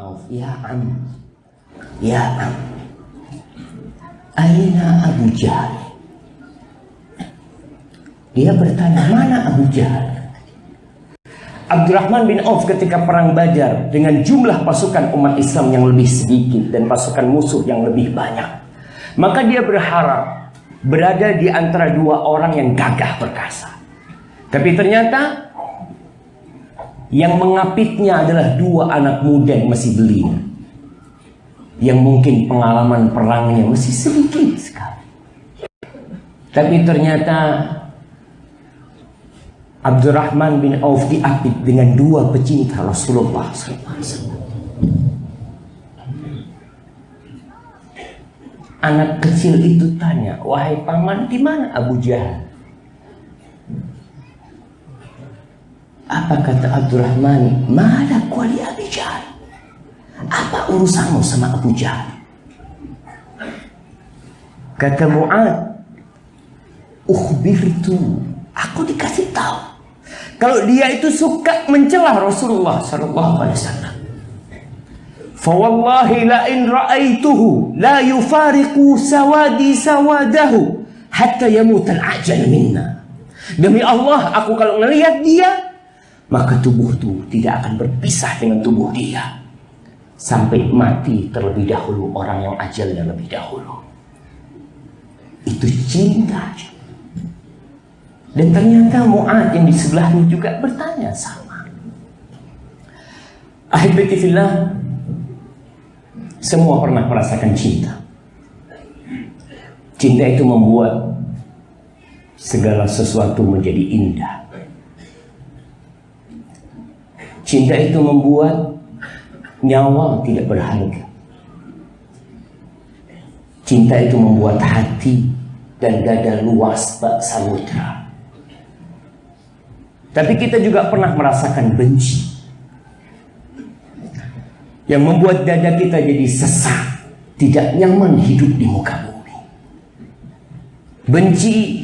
Auf, ya Am, aina Abu Jahal? Dia bertanya, mana Abu Jahal? Abdurrahman bin Auf ketika perang Badar dengan jumlah pasukan umat Islam yang lebih sedikit dan pasukan musuh yang lebih banyak, maka dia berharap berada di antara dua orang yang gagah perkasa. Tapi ternyata yang mengapitnya adalah dua anak muda yang masih belia, yang mungkin pengalaman perangnya masih sedikit sekali. Tapi ternyata Abdurrahman bin Auf diapit dengan dua pecinta Rasulullah SAW. Anak kecil itu tanya, wahai paman, di mana Abu Jahal? Apa kata Abdurrahman? Mada kuali Abu Jahal? Apa urusanmu sama Abu Jahal? Kata Mu'ad, ukhbirtu, aku dikasih tahu kalau dia itu suka mencela Rasulullah SAW. Fawallahi la in ra'aituhu la yufariqu sawadi sawadahu hatta yamut al-ajal minna. Demi Allah, aku kalau melihat dia, maka tubuhku tidak akan berpisah dengan tubuh dia sampai mati terlebih dahulu orang yang ajalnya lebih dahulu. Itu cinta. Dan ternyata Mu'ad yang di sebelahnya juga bertanya sama. Ahibati fillah, semua pernah merasakan cinta. Cinta itu membuat segala sesuatu menjadi indah. Cinta itu membuat nyawa tidak berharga. Cinta itu membuat hati dan dada luas bak samudra. Tapi kita juga pernah merasakan benci yang membuat dada kita jadi sesak, tidak nyaman hidup di muka bumi. Benci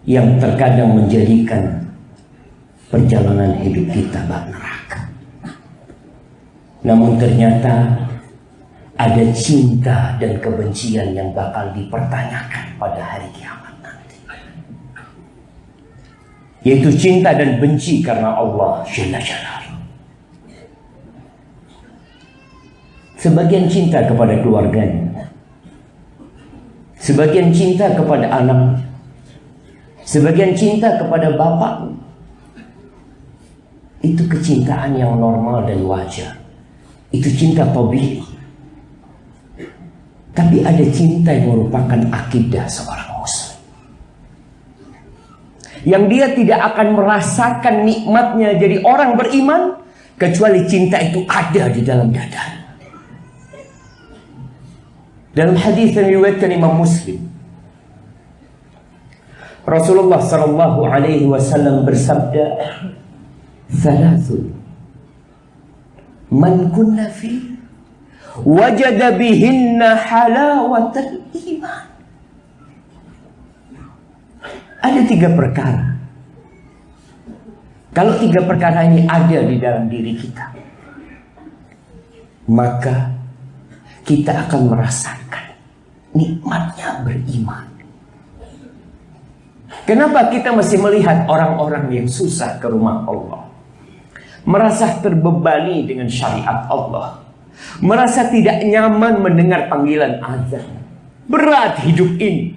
yang terkadang menjadikan perjalanan hidup kita bak neraka. Namun ternyata ada cinta dan kebencian yang bakal dipertanyakan pada hari kiamat nanti. Yaitu cinta dan benci karena Allah Jalla Jalaluhu. Sebagian cinta kepada keluarganya, sebagian cinta kepada anak, sebagian cinta kepada bapak. Itu kecintaan yang normal dan wajar. Itu cinta tabi'i. Tapi ada cinta yang merupakan akidah seorang muslim, yang dia tidak akan merasakan nikmatnya jadi orang beriman kecuali cinta itu ada di dalam dada. Dalam hadis yang diriwayatkan Imam Muslim, Rasulullah sallallahu alaihi wasallam bersabda, "Thalathun man kunna fi wajada bihinna halawatal iman." Ada 3 perkara. Kalau 3 perkara ini ada di dalam diri kita, maka kita akan merasakan nikmatnya beriman. Kenapa kita masih melihat orang-orang yang susah ke rumah Allah, merasa terbebani dengan syariat Allah, merasa tidak nyaman mendengar panggilan azan, berat hidup ini,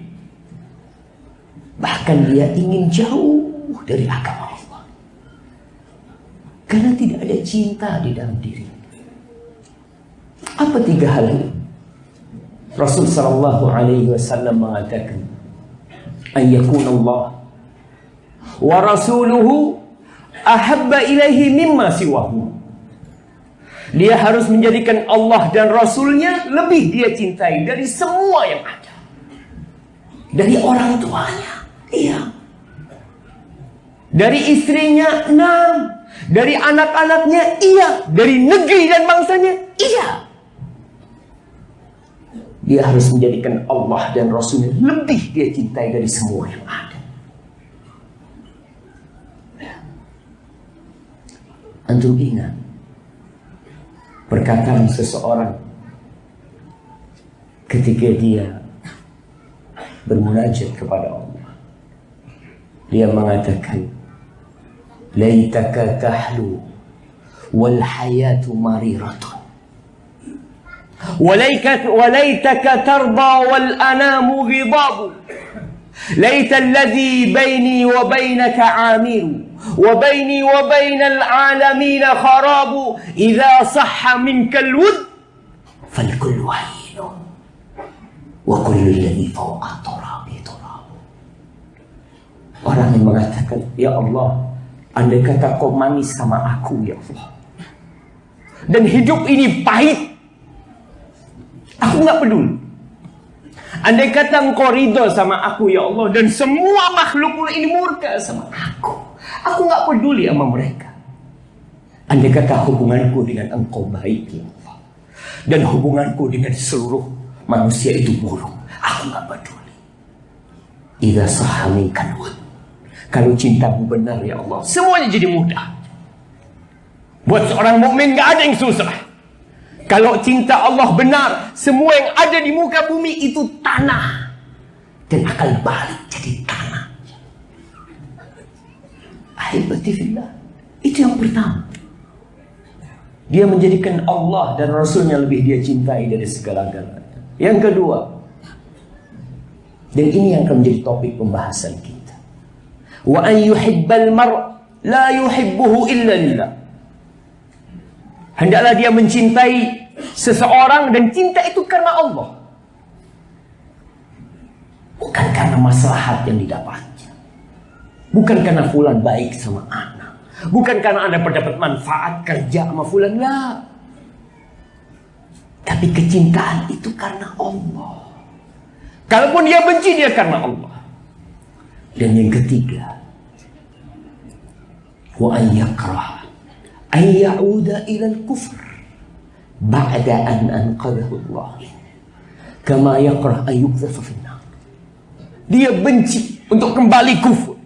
bahkan dia ingin jauh dari agama Allah karena tidak ada cinta di dalam diri. Apa 3 hal ini? Rasul sallallahu alaihi wasallam mengatakan, ayyakunallah wa rasuluhu ahabba ilaihi mimma siwahu. Dia harus menjadikan Allah dan Rasulnya lebih dia cintai dari semua yang ada. Dari orang tuanya, iya. Dari istrinya, 6. Dari anak-anaknya, iya. Dari negeri dan bangsanya, iya. Dia harus menjadikan Allah dan Rasulnya lebih dia cintai dari semua yang ada. Antum ingat, Perkataan seseorang ketika dia bermunajat kepada Allah, dia mengatakan, laitaka tahlu wal hayatu mariratun walaitaka tarda wal anamu ghidabu laita alladhi baini wa bainaka amiru وبيني وبين العالمين خراب إذا صح منك الود فالكل هين وكل الذي فوق التراب تراب. Orang yang mengatakan, ya Allah, andai kata kau manis sama aku ya Allah, dan hidup ini pahit, aku nggak peduli. Andai kata engkau ridho sama aku ya Allah, dan semua makhluk ini murka sama aku nggak peduli sama mereka. Andai kata hubunganku dengan engkau baik ya Allah, dan hubunganku dengan seluruh manusia itu buruk, aku nggak peduli. Idza sahha minkal wud, kalau cintamu benar ya Allah, semuanya jadi mudah. Buat seorang mukmin nggak ada yang susah. Kalau cinta Allah benar, semua yang ada di muka bumi itu tanah, dan akan balik jadi tanah. Ahibati fillah, itu yang pertama. Dia menjadikan Allah dan Rasulnya lebih dia cintai dari segala-galanya. Yang kedua, dan ini yang akan menjadi topik pembahasan kita, wa an yuhibbal mar' la yuhibbuhu illa lillah. Hendaklah dia mencintai seseorang dan cinta itu karena Allah, bukan karena maslahat yang didapatnya, bukan karena fulan baik sama anak, bukan karena Anda mendapat manfaat kerja sama fulan, lah. Tapi kecintaan itu karena Allah. Kalaupun dia benci, dia karena Allah. Dan yang ketiga, wa an yakrah an ya'uda ila al-kufr ba'da an anqadahu Allah kama yakrah an yuqdhafa fi an-nar. Dia benci untuk kembali kufur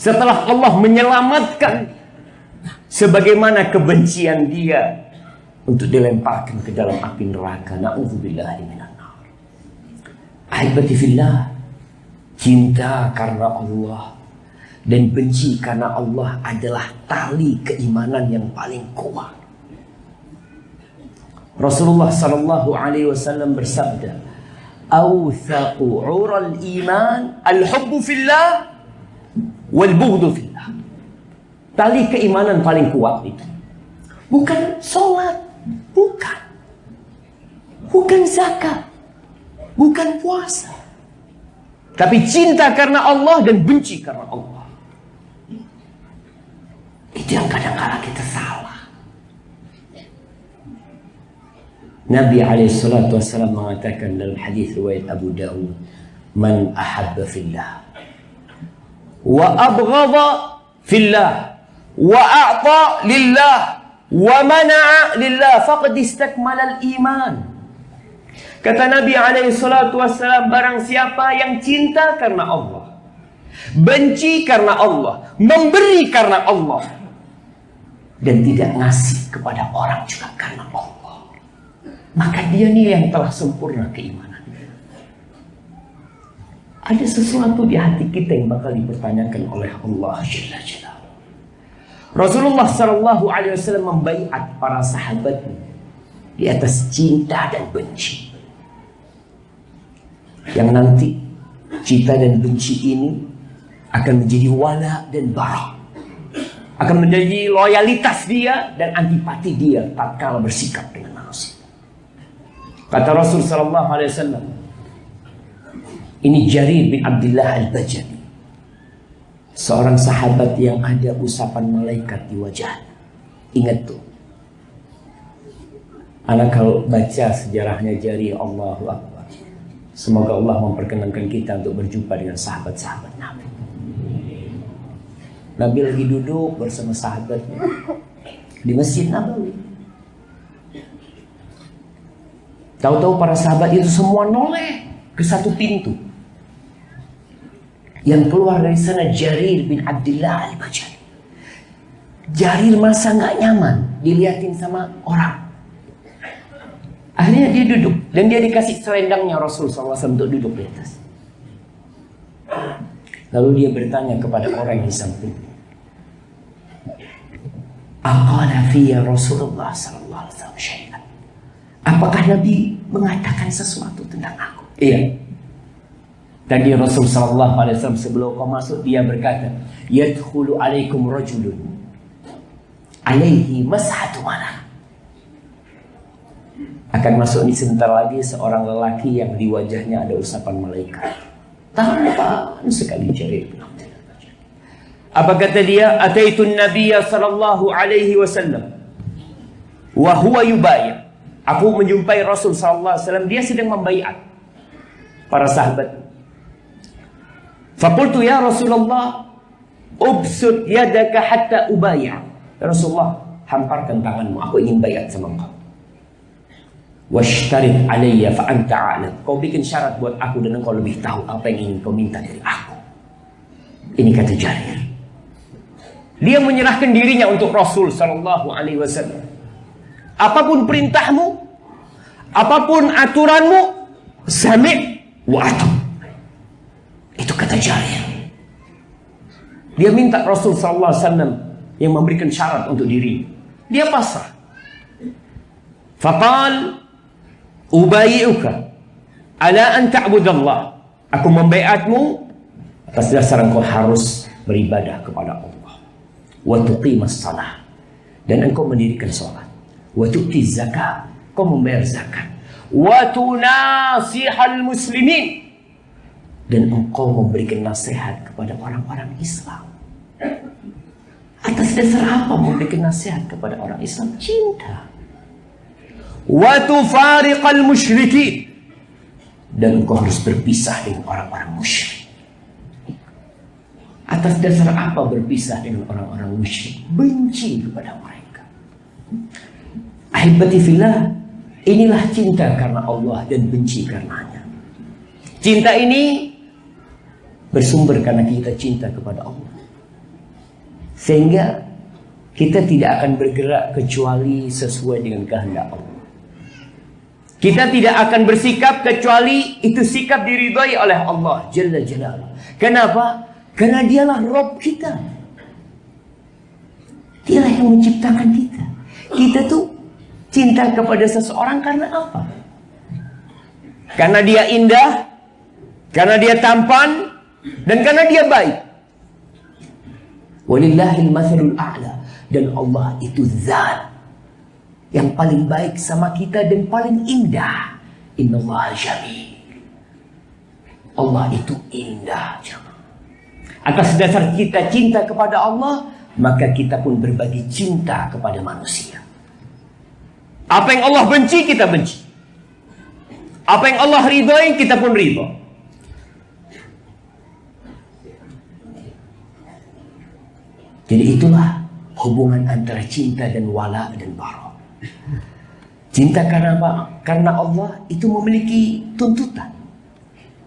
setelah Allah menyelamatkan, sebagaimana kebencian dia untuk dilemparkan ke dalam api neraka. Na'udzubillahi minan nar. Ahibati fillah, cinta karena Allah dan benci karena Allah adalah tali keimanan yang paling kuat. Rasulullah sallallahu alaihi wasallam bersabda, "Awthaqu 'ural iman al-hubbu fillah wal bughdu fillah." Tali keimanan paling kuat itu bukan sholat, bukan zakat, bukan puasa, tapi cinta karena Allah dan benci karena Allah. Itu yang kadang-kadang kita salah. Nabi SAW mengatakan dalam hadis riwayat Abu Dawud, "Man ahabba fillah wa abghadha fillah wa a'ta lillah wa mana'a lillah faqad istakmala al-iman." Kata Nabi SAW, barang siapa yang cinta karena Allah, benci karena Allah, memberi karena Allah, dan tidak ngasih kepada orang juga karena Allah, maka dia nih yang telah sempurna keimanannya. Ada sesuatu di hati kita yang bakal dipertanyakan oleh Allah Jalla Jalaluhu. Rasulullah SAW membaiat para sahabatnya di atas cinta dan benci, yang nanti cinta dan benci ini akan menjadi wala dan bara, akan menjadi loyalitas dia dan antipati dia tatkala bersikap dengan manusia. Kata Rasul sallallahu alaihi wasallam, ini Jarir bin Abdullah al-Bajali, seorang sahabat yang ada usapan malaikat di wajahnya. Ingat tuh, anak kalau baca sejarahnya Jarir, Allahu Akbar. Semoga Allah memperkenankan kita untuk berjumpa dengan sahabat-sahabat Nabi. Nabi lagi duduk bersama sahabatnya di Masjid Nabawi. Tahu-tahu para sahabat itu semua noleh ke satu pintu. Yang keluar dari sana Jarir bin Abdullah al-Bajali. Jarir masa nggak nyaman dilihatin sama orang. Akhirnya dia duduk dan dia dikasih selendangnya Rasul SAW untuk duduk di atas. Lalu dia bertanya kepada orang yang di samping, aqala fiyya Rasulullah sallallahu alaihi wasallam syai'an. Apakah Nabi mengatakan sesuatu tentang aku? Iya. Tadi Rasul sallallahu alaihi wasallam sebelum kau masuk dia berkata, yadkhulu alaikum rajulun alaihi mas'atu mana. Akan masuk ini sebentar lagi seorang lelaki yang di wajahnya ada usapan malaikat. Tampan sekali Jarir bin Abdullah. Apa kata dia? Ataitun Nabiyya sallallahu alaihi wasallam wa huwa yubayyi'. Aku menjumpai Rasul sallallahu alaihi wasallam, dia sedang membaiat para sahabat. Faqultu ya Rasulullah, ubsut yadaka hatta ubayyi'. Ya Rasulullah, hamparkan tanganmu, aku ingin baiat sama engkau. Washtarid alayya fa anta a'lam. Kau bikin syarat buat aku dan engkau lebih tahu apa yang ingin kau minta dari aku. Ini kata Jarir. Dia menyerahkan dirinya untuk Rasul sallallahu alaihi wasallam. Apapun perintahmu, apapun aturanmu, sami' wa atu'. Itu kata Jarir. Dia minta Rasul sallallahu alaihi wasallam yang memberikan syarat untuk diri. Dia pasrah. Faqal ubayi'uka ala an ta'budallah. Aku membaiatmu atas dasar engkau harus beribadah kepada Allah. Wa tuqimas salah. Dan engkau mendirikan salat. Wa tu'ti zakat. Kau membayar zakat. Wa tunasihal muslimin. Dan engkau memberikan nasihat kepada orang-orang Islam. Atas dasar apa memberikan nasihat kepada orang Islam? Cinta. Wa tufariqal musyrikin. Dan engkau harus berpisah dengan orang-orang musyrik. Atas dasar apa berpisah dengan orang-orang musyrik? Benci kepada mereka. Ahibati fillah, inilah cinta karena Allah dan benci karenanya. Cinta ini bersumber karena kita cinta kepada Allah. Sehingga kita tidak akan bergerak kecuali sesuai dengan kehendak Allah. Kita tidak akan bersikap kecuali itu sikap diridhai oleh Allah Jalla Jalaluhu. Kenapa? Karena dialah Rabb kita. Dialah yang menciptakan kita. Kita tuh cinta kepada seseorang karena apa? Karena dia indah, karena dia tampan, dan karena dia baik. Walillahil mathalul a'la. Dan Allah itu zat yang paling baik sama kita dan paling indah. Innallaha jamil. Allah itu indah. Atas dasar kita cinta kepada Allah, maka kita pun berbagi cinta kepada manusia. Apa yang Allah benci, kita benci. Apa yang Allah ridhoi, kita pun ridho. Jadi itulah hubungan antara cinta dan wala dan bara. Cinta karena apa? Karena Allah itu memiliki tuntutan.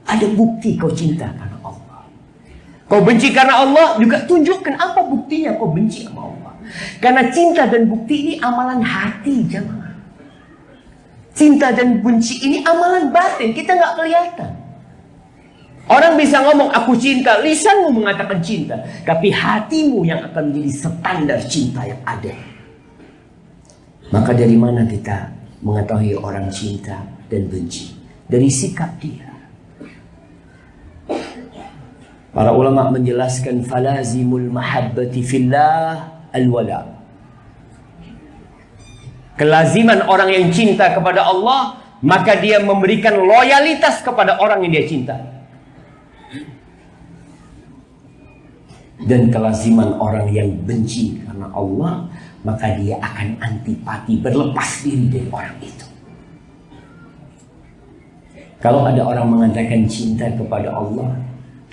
Ada bukti kau cinta karena Allah. Kau benci karena Allah, juga tunjukkan apa buktinya kau benci sama Allah. Karena cinta dan bukti ini amalan hati, jemaah. Cinta dan benci ini amalan batin, kita nggak kelihatan. Orang bisa ngomong aku cinta, lisanmu mengatakan cinta, tapi hatimu yang akan menjadi standar cinta yang ada. Maka dari mana kita mengetahui orang cinta dan benci? Dari sikap dia. Para ulama menjelaskan falazimul mahabbati fillah al-wala. Kelaziman orang yang cinta kepada Allah, maka dia memberikan loyalitas kepada orang yang dia cinta. Dan kelaziman orang yang benci karena Allah, maka dia akan antipati, berlepas diri dari orang itu. Kalau ada orang mengatakan cinta kepada Allah,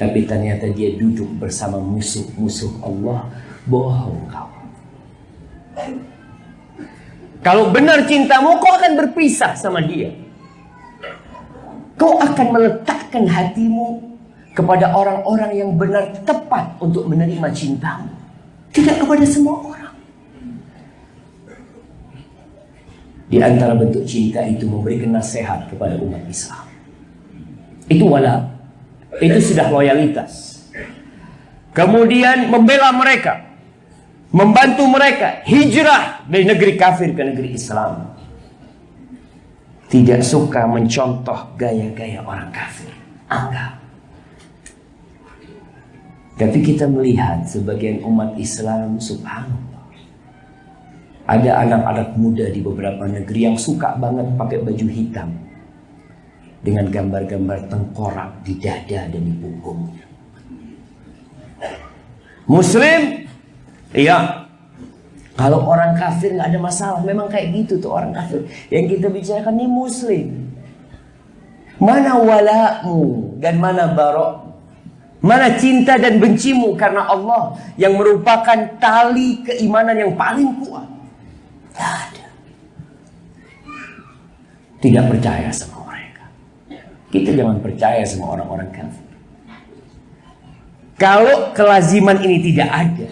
tapi ternyata dia duduk bersama musuh-musuh Allah, bohong kau. Kalau benar cintamu, kau akan berpisah sama dia. Kau akan meletakkan hatimu kepada orang-orang yang benar tepat untuk menerima cintamu. Tidak kepada semua orang. Di antara bentuk cinta itu memberikan nasihat kepada umat Islam. Itu wala. Itu sudah loyalitas. Kemudian membela mereka, membantu mereka hijrah dari negeri kafir ke negeri Islam. Tidak suka mencontoh gaya-gaya orang kafir. Enggak. Tapi kita melihat sebagian umat Islam, subhanallah, ada anak-anak muda di beberapa negeri yang suka banget pakai baju hitam dengan gambar-gambar tengkorak di dada dan di punggungnya. Muslim, iya. Kalau orang kafir nggak ada masalah, memang kayak gitu tuh orang kafir. Yang kita bicarakan ini Muslim. Mana wala'mu dan mana barok? Mana cinta dan bencimu karena Allah yang merupakan tali keimanan yang paling kuat? Tidak ada. Tidak percaya sama mereka. Kita jangan percaya sama orang-orang kafir. Kalau kelaziman ini tidak ada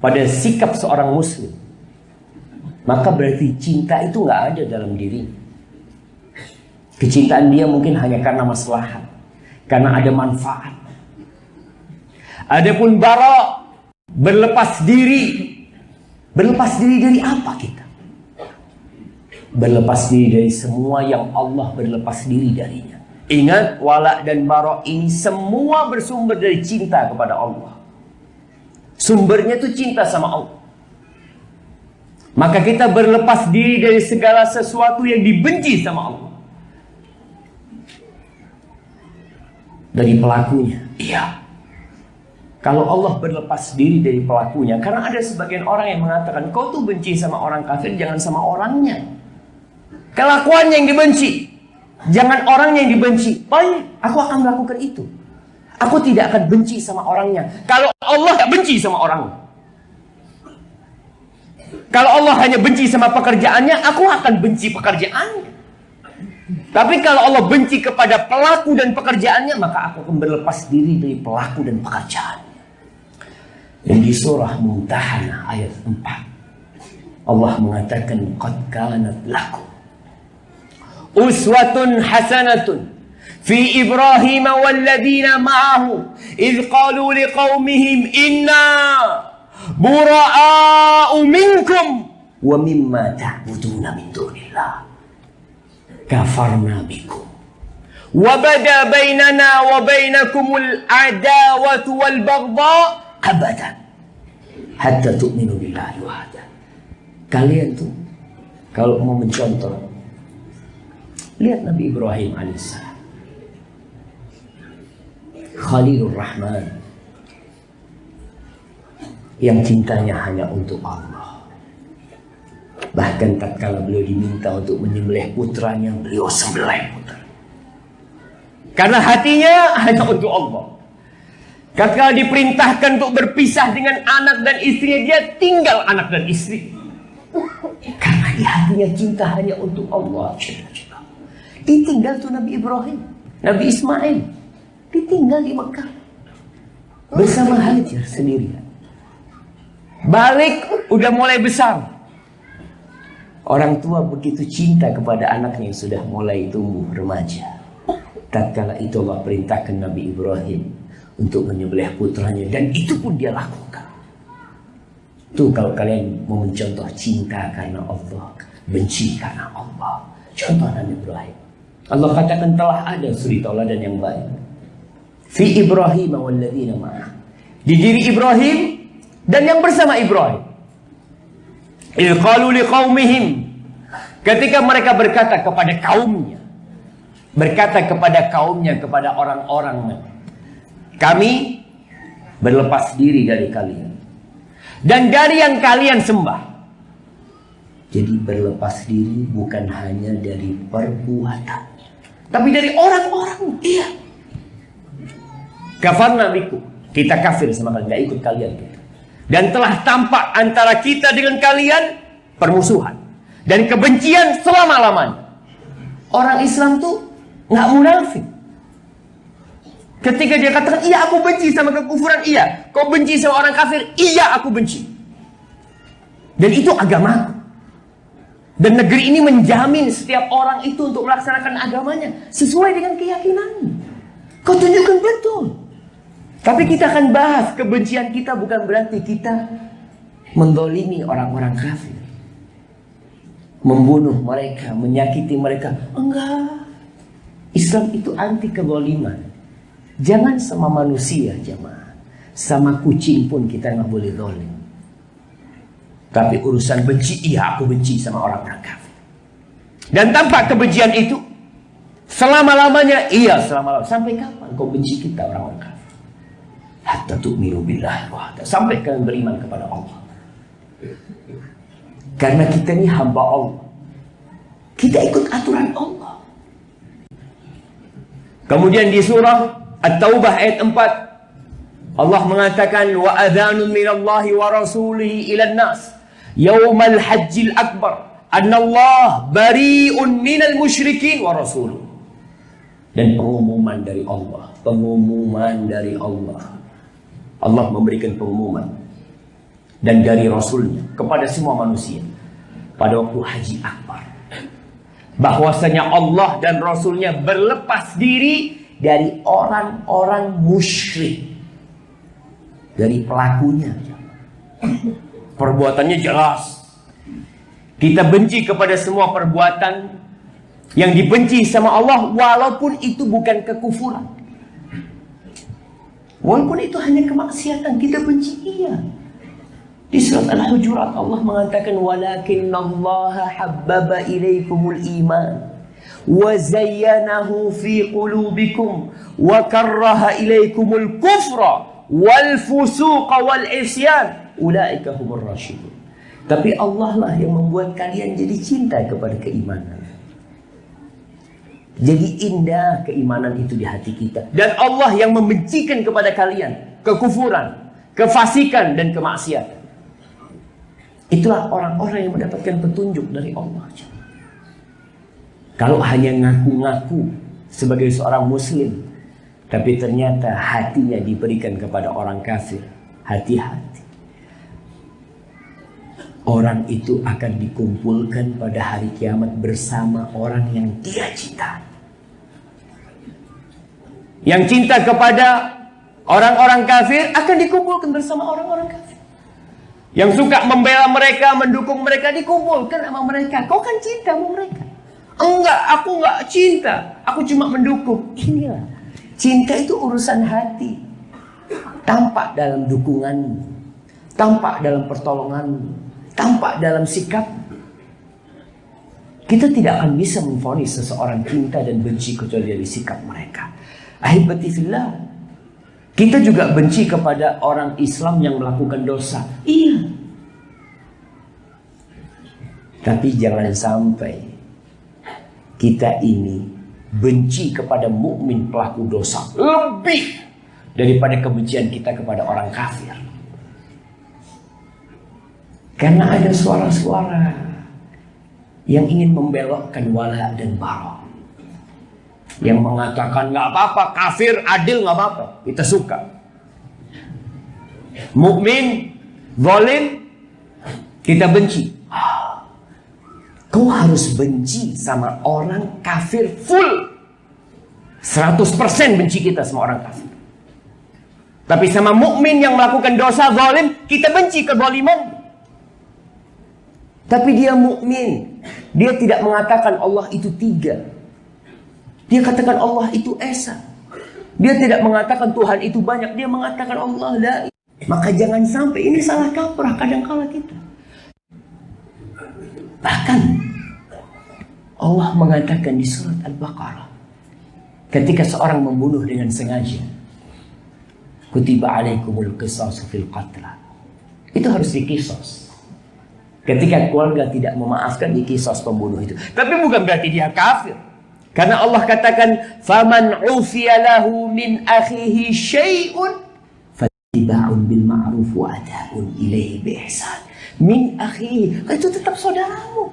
pada sikap seorang muslim, maka berarti cinta itu nggak ada dalam diri. Kecintaan dia mungkin hanya karena maslahat, karena ada manfaat. Adapun bara, berlepas diri. Berlepas diri dari apa kita? Berlepas diri dari semua yang Allah berlepas diri darinya. Ingat, wala dan bara ini semua bersumber dari cinta kepada Allah. Sumbernya itu cinta sama Allah. Maka kita berlepas diri dari segala sesuatu yang dibenci sama Allah. Dari pelakunya, iya. Kalau Allah berlepas diri dari pelakunya, karena ada sebagian orang yang mengatakan, kau tuh benci sama orang kafir, jangan sama orangnya. Kelakuannya yang dibenci, jangan orangnya yang dibenci. Baik, aku akan melakukan itu. Aku tidak akan benci sama orangnya. Kalau Allah tidak benci sama orangnya. Kalau Allah hanya benci sama pekerjaannya, aku akan benci pekerjaannya. Tapi kalau Allah benci kepada pelaku dan pekerjaannya, maka aku akan berlepas diri dari pelaku dan pekerjaannya. Dan di surah Mumtahanah ayat 4, Allah mengatakan, qad kanat lakum uswatun hasanatun fi Ibrahim walladzina ma'ahu idh qalu liqaumihim inna bura'a'u minkum wa mimma ta'buduna min dunillah kafarna bikum wa bada bainana wa bainakumul adawatu wal baghdha abadan hatta tu'minu billahi wahda. Kalian tuh kalau mau mencontoh, lihat Nabi Ibrahim alaihissalam, Khalilur Rahman, yang cintanya hanya untuk Allah. Bahkan tatkala beliau diminta untuk menyembelih putranya, beliau sembelih putra. Karena hatinya hanya untuk Allah. Tatkala diperintahkan untuk berpisah dengan anak dan istrinya, dia tinggal anak dan istri. Karena di hatinya cinta hanya untuk Allah. Ditinggal tuh Nabi Ibrahim, Nabi Ismail, ditinggal di Mekah bersama Hajar sendirian. Balik udah mulai besar. Orang tua begitu cinta kepada anaknya yang sudah mulai tumbuh remaja. Tatkala itu Allah perintahkan Nabi Ibrahim untuk menyembelih putranya, dan itu pun dia lakukan. Tuh kalau kalian mau mencontoh cinta karena Allah, benci karena Allah, contoh Nabi Ibrahim. Allah katakan telah ada suri tauladan yang baik. Fi Ibrahim walladzina ma'ah. Di diri Ibrahim dan yang bersama Ibrahim. Idh qalu liqaumihim, ketika mereka berkata kepada kaumnya, kepada orang-orang, kami berlepas diri dari kalian dan dari yang kalian sembah. Jadi berlepas diri bukan hanya dari perbuatan, tapi dari orang-orang. Iya. Kafarna bikum, kita kafir sama kalian, gak ikut kalian kita. Dan telah tampak antara kita dengan kalian permusuhan dan kebencian selama-lamanya. Orang Islam tuh nggak munafik. Ketika dia katakan, iya aku benci sama kekufuran, iya. Kau benci sama orang kafir, iya aku benci. Dan itu agamaku. Dan negeri ini menjamin setiap orang itu untuk melaksanakan agamanya sesuai dengan keyakinannya. Kau tunjukkan betul. Tapi kita akan bahas kebencian kita bukan berarti kita mendolimi orang-orang kafir, membunuh mereka, menyakiti mereka. Enggak. Islam itu anti kezaliman. Jangan sama manusia, jemaah. Sama kucing pun kita nggak boleh zalim. Tapi urusan benci, iya aku benci sama orang-orang kafir. Dan tanpa kebencian itu selama-lamanya, iya selama-lamanya. Sampai kapan kau benci kita orang-orang kafir? Hatta tu'minu billahi wahda. Sampai kalian beriman kepada Allah. Karena kita ini hamba Allah. Kita ikut aturan Allah. Kemudian di surah At-Taubah ayat 4, Allah mengatakan wa adhanun minallahi wa rasulihi ilan nas yaumal hajjil akbar annallah bari'un minal musyrikin wa rasuluh. Dan pengumuman dari Allah, pengumuman dari Allah. Allah memberikan pengumuman dan dari Rasulnya kepada semua manusia pada waktu haji akbar, bahwasanya Allah dan Rasulnya berlepas diri dari orang-orang musyrik, dari pelakunya. Perbuatannya jelas. Kita benci kepada semua perbuatan yang dibenci sama Allah, walaupun itu bukan kekufuran, walaupun itu hanya kemaksiatan, kita benci. Iya. Di surat Al-Hujurat Allah mengatakan walakinnallaha habbaba ilaikumul iman wa zayyanahu fi qulubikum wa karraha ilaikumul kufra wal fusuqa wal isyan ulaika humur rasyidun. Tapi Allah lah yang membuat kalian jadi cinta kepada keimanan. Jadi indah keimanan itu di hati kita. Dan Allah yang membencikan kepada kalian kekufuran, kefasikan dan kemaksiatan. Itulah orang-orang yang mendapatkan petunjuk dari Allah. Kalau hanya ngaku-ngaku sebagai seorang muslim, tapi ternyata hatinya diberikan kepada orang kafir, hati-hati. Orang itu akan dikumpulkan pada hari kiamat bersama orang yang dia cinta. Yang cinta kepada orang-orang kafir akan dikumpulkan bersama orang-orang kafir. Yang suka membela mereka, mendukung mereka, dikumpulkan sama mereka. Kau kan cinta sama mereka. Enggak, aku enggak cinta. Aku cuma mendukung. Inilah. Cinta itu urusan hati. Tampak dalam dukungan, tampak dalam pertolongan, tampak dalam sikap. Kita tidak akan bisa memvonis seseorang cinta dan benci kecuali dari sikap mereka. Ahibati fillah. Kita juga benci kepada orang Islam yang melakukan dosa. Iya. Tapi jangan sampai kita ini benci kepada mukmin pelaku dosa lebih daripada kebencian kita kepada orang kafir. Karena ada suara-suara yang ingin membelokkan wala dan bara, yang mengatakan nggak apa-apa, kafir adil nggak apa-apa, kita suka. Mukmin zalim kita benci. Kau harus benci sama orang kafir full, 100% benci kita sama orang kafir. Tapi sama mukmin yang melakukan dosa zalim, kita benci kezaliman. Tapi dia mukmin, dia tidak mengatakan Allah itu tiga. Dia katakan Allah itu esa. Dia tidak mengatakan Tuhan itu banyak. Dia mengatakan Allah la. Maka jangan sampai ini salah kaprah kadangkala kita. Bahkan Allah mengatakan di surat Al-Baqarah, ketika seorang membunuh dengan sengaja, kutiba alaikumul qisasu fil qatla. Itu harus dikisos. Ketika keluarga tidak memaafkan, dikisos pembunuh itu. Tapi bukan berarti dia kafir. Karena Allah katakan, "Faman 'ufiya lahu min akhihi syai'un fattiba'un bil ma'ruf wa ada'un ilaihi bi ihsan." Min akhihi, itu tetap saudaramu.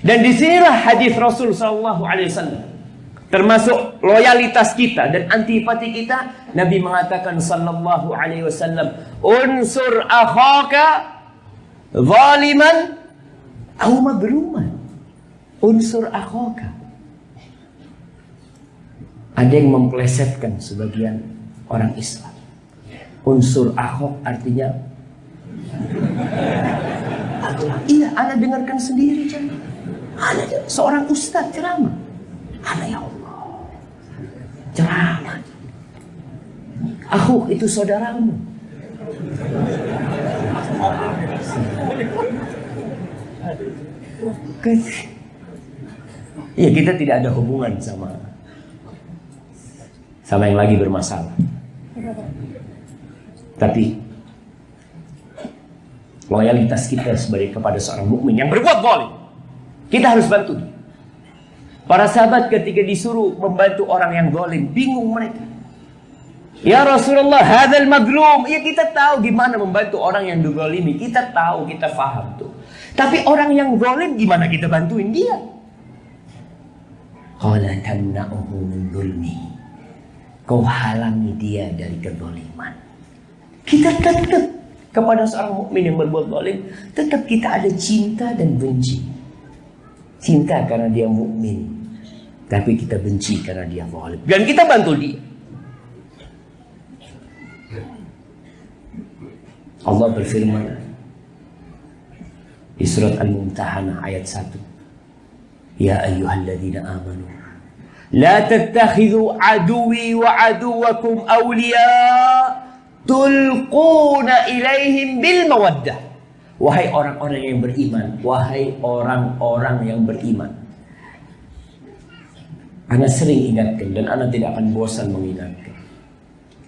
Dan disinilah hadis Rasul sallallahu alaihi wasallam, termasuk loyalitas kita dan antipati kita. Nabi mengatakan sallallahu alaihi wasallam, "Unsur akhaka zaliman Au madluman. Unsur akhoka. Ada yang memplesetkan sebagian orang Islam. Unsur akhok artinya iya, Anda dengarkan sendiri jangan. Anda seorang ustaz ceramah. Anda ya Allah. Ceramah. Akhok itu saudaramu. Ya, kita tidak ada hubungan sama yang lagi bermasalah. Tapi loyalitas kita sebagai kepada seorang mukmin yang berbuat zalim, kita harus bantu dia. Para sahabat ketika disuruh membantu orang yang zalim, bingung mereka. Ya Rasulullah, hadzal mazlum. Ya, kita tahu gimana membantu orang yang dizalimi. Kita tahu, kita faham tuh. Tapi orang yang zalim gimana kita bantuin dia? Qala tamna'uhu min dzulmi. Kau halangi dia dari kezaliman. Kita tetap kepada seorang mukmin yang berbuat zalim, tetap kita ada cinta dan benci. Cinta karena dia mukmin, tapi kita benci karena dia zalim. Dan kita bantu dia. Allah berfirman di surat Al-Mumtahanah ayat 1. Ya ayyuhalladzina amanu la tattakhidhu aduwi wa aduwakum awliya tulquna ilaihim bil mawaddah. Wahai orang-orang yang beriman, wahai orang-orang yang beriman. Ana sering ingatkan dan ana tidak akan bosan mengingatkan.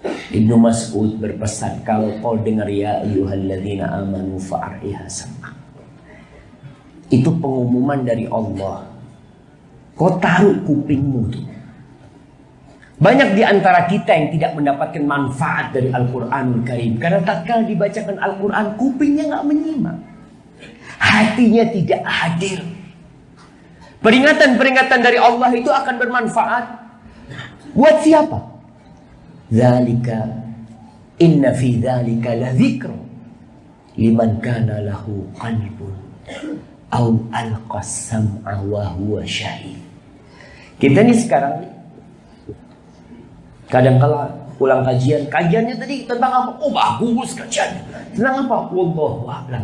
Ibnu Mas'ud berpesan, kalau kau dengar ya ayyuhalladzina amanu fa'ar'iha sam'a. Itu pengumuman dari Allah. Kau taruh kupingmu tuh. Banyak di antara kita yang tidak mendapatkan manfaat dari Al-Quranul Karim. Karena tatkala dibacakan Al-Quran, kupingnya nggak menyimak. Hatinya tidak hadir. Peringatan-peringatan dari Allah itu akan bermanfaat. Buat siapa? Dzalika inna fi dzalika la dzikra liman kana lahu qalbun aw alqa sam'a wa huwa syahid. Kita nih sekarang kadang-kala pulang kajiannya tadi tentang apa? Oh, bagus kajiannya. Tentang apa? Wallahu a'lam.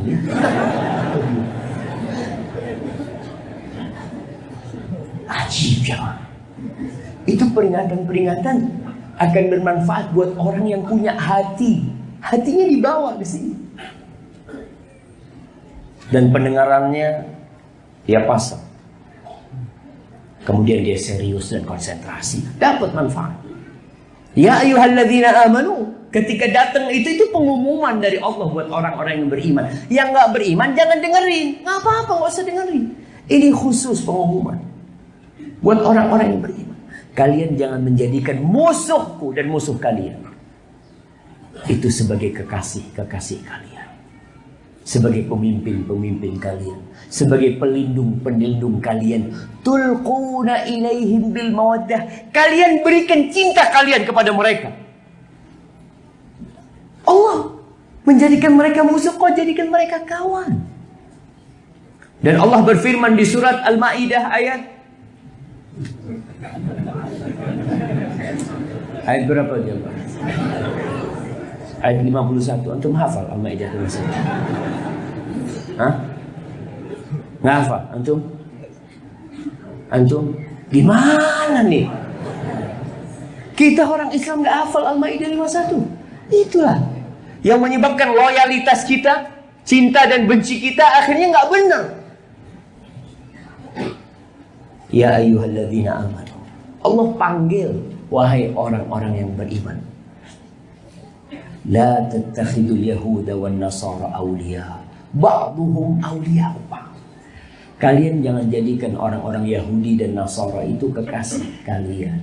Ajib ya. Itu peringatan-peringatan akan bermanfaat buat orang yang punya hati. Hatinya dibawa ke sini. Dan pendengarannya dia pasang. Kemudian dia serius dan konsentrasi. Dapat manfaat. Ya ayyuhalladzina amanu. Ketika datang itu pengumuman dari Allah buat orang-orang yang beriman. Yang nggak beriman jangan dengerin. Nggak apa-apa, nggak usah dengerin. Ini khusus pengumuman buat orang-orang yang beriman. Kalian jangan menjadikan musuhku dan musuh kalian itu sebagai kekasih-kekasih kalian, sebagai pemimpin-pemimpin kalian, sebagai pelindung-pelindung kalian. Tulquna ilaihim bil mawaddah. Kalian berikan cinta kalian kepada mereka. Allah menjadikan mereka musuh, kau jadikan mereka kawan. Dan Allah berfirman di surat Al-Maidah ayat berapa jemaah? Ayat 51. Antum hafal Al-Maidah 51? Hah? Nggak hafal? Antum? Gimana nih? Kita orang Islam nggak hafal Al-Maidah 51. Itulah yang menyebabkan loyalitas kita, cinta dan benci kita akhirnya nggak benar. Ya ayyuhalladzina amanu. Allah panggil, wahai orang-orang yang beriman. La tattakhidul yahuda wan nasara awliya. Ba'duhum awliya ba'd. Kalian jangan jadikan orang-orang Yahudi dan Nasara itu kekasih kalian,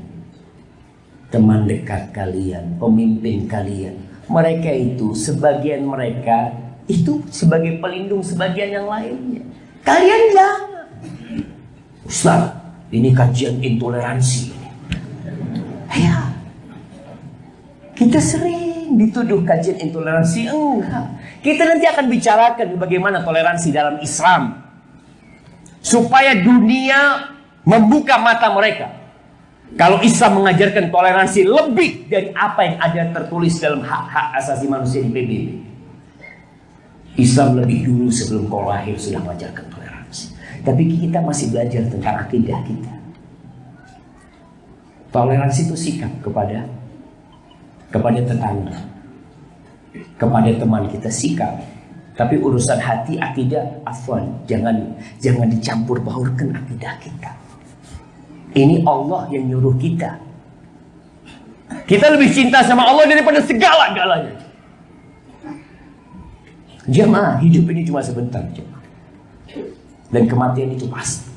teman dekat kalian, pemimpin kalian. Mereka itu, sebagian mereka itu sebagai pelindung sebagian yang lainnya. Kalian jangan. Ustaz, ini kajian intoleransi. Ya, kita sering dituduh kajian intoleransi. Enggak. Kita nanti akan bicarakan bagaimana toleransi dalam Islam. supaya dunia membuka mata mereka. Kalau Islam mengajarkan toleransi lebih dari apa yang ada tertulis dalam hak-hak asasi manusia di PBB. Islam lebih dulu sebelum kau lahir sudah mengajarkan toleransi. Tapi kita masih belajar tentang akidah kita. Toleransi itu sikap kepada tetangga, kepada teman kita, sikap. Tapi urusan hati, akidah, afwan, jangan dicampur baurkan akidah kita. Ini Allah yang nyuruh kita. Kita lebih cinta sama Allah daripada segala-galanya. Jamaah, hidup ini cuma sebentar, jamaah. Dan kematian itu pasti.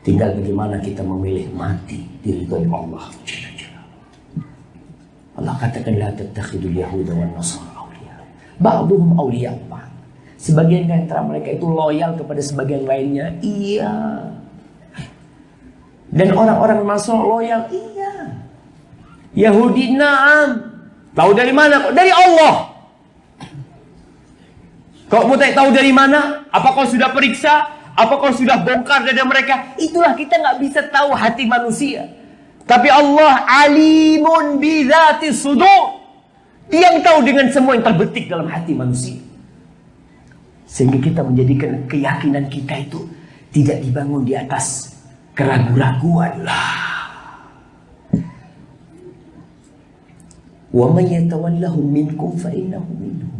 Tinggal bagaimana kita memilih mati diridhoi Allah. Allah katakan la tattakhidul yahuda wan nasara awliya. Ba'dhum awliya ba'd. Sebagian di antara mereka itu loyal kepada sebagian lainnya. Iya. Dan orang-orang Nasrani loyal. Iya. Yahudi na'am. Tahu dari mana kok? Dari Allah. Kau mau tahu dari mana? Apa kau sudah periksa? Apa kau sudah bongkar dada mereka? Itulah kita nggak bisa tahu hati manusia. Tapi Allah alimun bidzati sudur. Dia yang tahu dengan semua yang terbetik dalam hati manusia. Sehingga kita menjadikan keyakinan kita itu tidak dibangun di atas keraguan-raguan lah. Wa may yatawallahum minkum fa innahu minhum.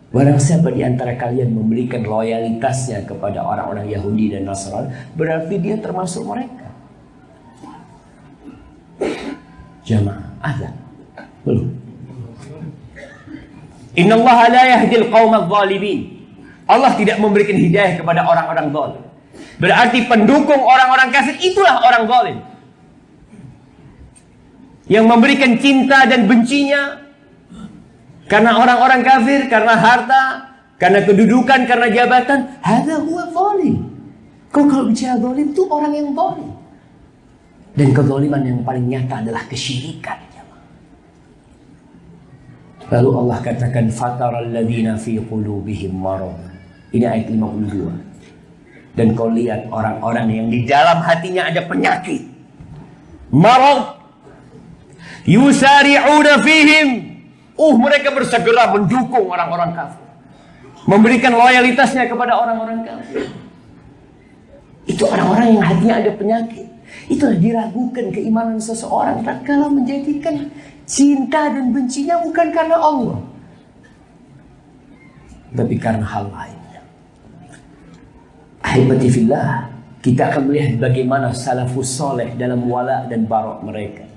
Barang siapa di antara kalian memberikan loyalitasnya kepada orang-orang Yahudi dan Nasrani, berarti dia termasuk mereka. Jamaah, ada belum? Innallaha la yahdil qaumadz zalimin. Allah tidak memberikan hidayah kepada orang-orang zalim. Berarti pendukung orang-orang kafir itulah orang zalim. Yang memberikan cinta dan bencinya karena orang-orang kafir, karena harta, karena kedudukan, karena jabatan. Hadza huwa zalim. Kalau bicara zalim itu orang yang zalim. Dan kezaliman yang paling nyata adalah kesyirikan. Lalu Allah katakan fataral ladzina fi qulubihim marad. Ini ayat 52. Dan kau lihat orang-orang yang di dalam hatinya ada penyakit. Marad. Yusari'una fihim. Mereka bersegera mendukung orang-orang kafir. Memberikan loyalitasnya kepada orang-orang kafir. Itu orang-orang yang hatinya ada penyakit. Itulah diragukan keimanan seseorang tatkala menjadikan cinta dan bencinya bukan karena Allah, tapi karena hal lainnya. Ahibati fillah, kita akan melihat bagaimana salafus soleh dalam wala dan barok mereka.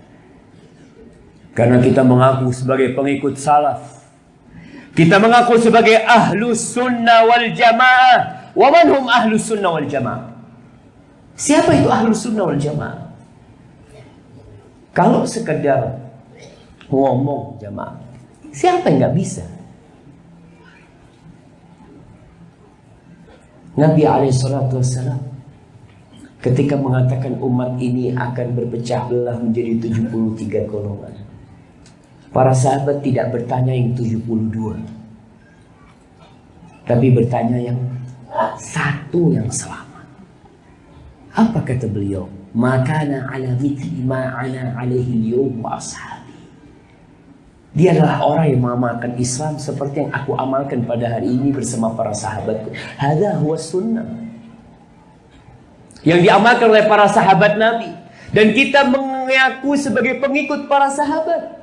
Karena kita mengaku sebagai pengikut salaf, kita mengaku sebagai ahlus sunnah wal jamaah. Wa man hum ahlus sunnah wal jamaah? Siapa itu ahlus sunnah wal jamaah? Kalau sekedar ngomong jamaah, siapa yang nggak bisa? Nabi SAW ketika mengatakan umat ini akan berpecah belah menjadi 73 golongan, para sahabat tidak bertanya yang 72, tapi bertanya yang satu yang selamat. Apa kata beliau? Makana ala mithli ma ana alaihi al-yawm wa ashabi. Dia adalah orang yang mengamalkan Islam seperti yang aku amalkan pada hari ini bersama para sahabatku. Hadza huwa sunnah. Yang diamalkan oleh para sahabat Nabi. Dan kita mengaku sebagai pengikut para sahabat.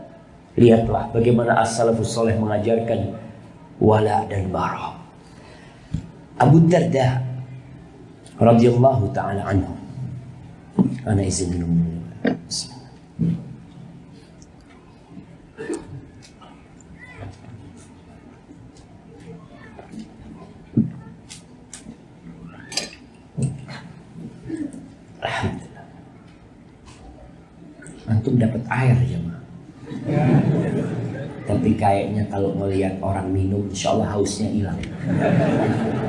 Lihatlah bagaimana as-salafus soleh mengajarkan wala dan bara. Abu Darda radhiyallahu ta'ala anhu. Ana izin minum. Alhamdulillah. Antum dapat air ya, Ma. Tapi kayaknya kalau melihat orang minum, insya Allah hausnya hilang.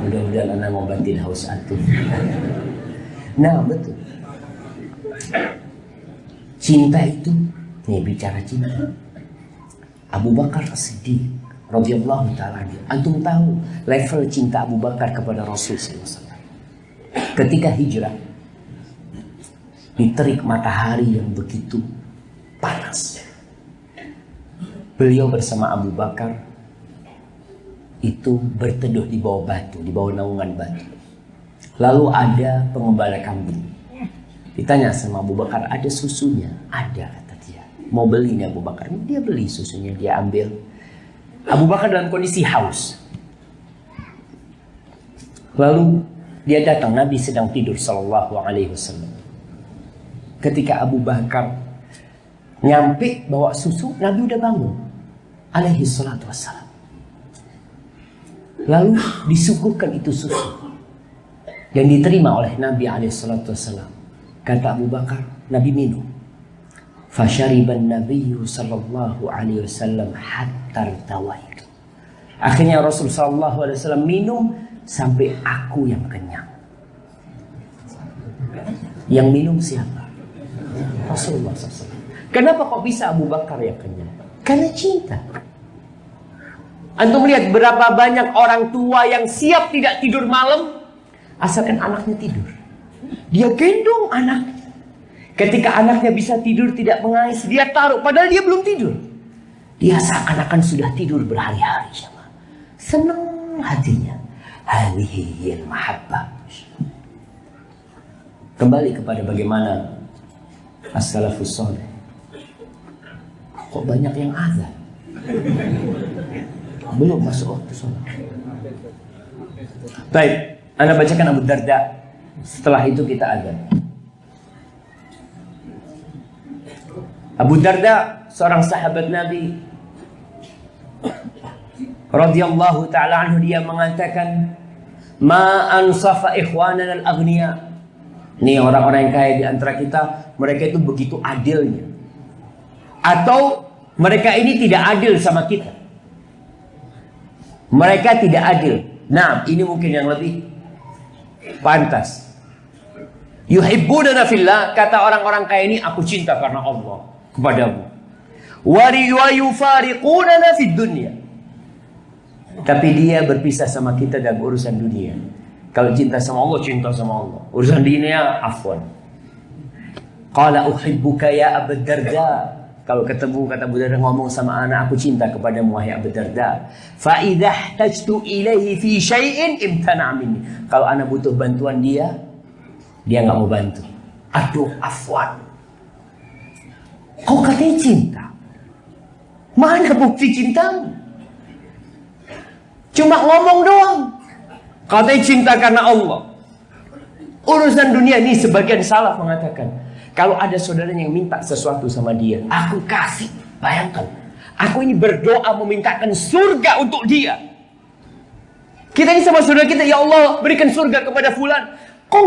Mudah-mudahan anak ngobatin haus antum. Nah, betul. Cinta itu, nih bicara cinta. Abu Bakar As-Siddiq radhiyallahu taala anhu. Antum tahu level cinta Abu Bakar kepada Rasul SAW. Ketika hijrah di terik matahari yang begitu panas, beliau bersama Abu Bakar itu berteduh di bawah batu, di bawah naungan batu. Lalu ada pengembala kambing. Ditanya sama Abu Bakar, ada susunya? Ada, kata dia. Mau beli nih Abu Bakar? Dia beli susunya, dia ambil. Abu Bakar dalam kondisi haus. Lalu dia datang, Nabi sedang tidur sallallahu alaihi wasallam. Ketika Abu Bakar nyampe bawa susu, Nabi udah bangun alaihi salatu wassalam. Lalu disuguhkan itu susu yang diterima oleh Nabi alaihi salatu wassalam. Kata Abu Bakar, Nabi minum. Fasyariban Nabiyyu sallallahu alaihi wasallam hatta tawaitu. Akhirnya Rasul sallallahu alaihi wasallam minum sampai aku yang kenyang. Yang minum siapa? Rasulullah SAW. Kenapa kok bisa Abu Bakar yang kenyang? Karena cinta. Antum lihat berapa banyak orang tua yang siap tidak tidur malam asalkan anaknya tidur. Dia gendong anaknya. Ketika anaknya bisa tidur tidak mengais, dia taruh padahal dia belum tidur. Dia seakan-akan sudah tidur berhari-hari. Senang hatinya. Hadhiyil mahabbah. Kembali kepada bagaimana as-salafus saleh. Kok banyak yang azan? Belum masuk waktu sholat. Baik, Anda bacakan Abu Darda. Setelah itu kita azan. Abu Darda, seorang sahabat Nabi radhiyallahu ta'ala anhu, dia mengatakan, ma ansafa ikhwanana al-aghniya. Nih orang-orang yang kaya di antara kita, mereka itu begitu adilnya. Atau mereka ini tidak adil sama kita. Mereka tidak adil. Nah, ini mungkin yang lebih pantas. Yuhibbunana fillah, kata orang-orang kaya ini, aku cinta karena Allah kepadamu. Wa yufariqunana fid dunya. Tapi dia berpisah sama kita dalam urusan dunia. Kalau cinta sama Allah, cinta sama Allah. Urusan dunia, afwan. Qala uhibbuka ya Abu Darda. Kalau ketemu kata Abu Darda ngomong sama anak, aku cinta kepadamu wahai Abu Darda. Fa idza ihtajtu ilaihi fi syai'in imtana' minni. Kalau anak butuh bantuan dia nggak mau bantu. Aduh, afwan. Kau katanya cinta. Mana bukti cintamu? Cuma ngomong doang. Katanya cinta karena Allah. Urusan dunia ini sebagian salaf mengatakan, kalau ada saudaranya yang minta sesuatu sama dia, aku kasih. Bayangkan, aku ini berdoa memintakan surga untuk dia. Kita ini sama saudara kita, ya Allah berikan surga kepada fulan. Kok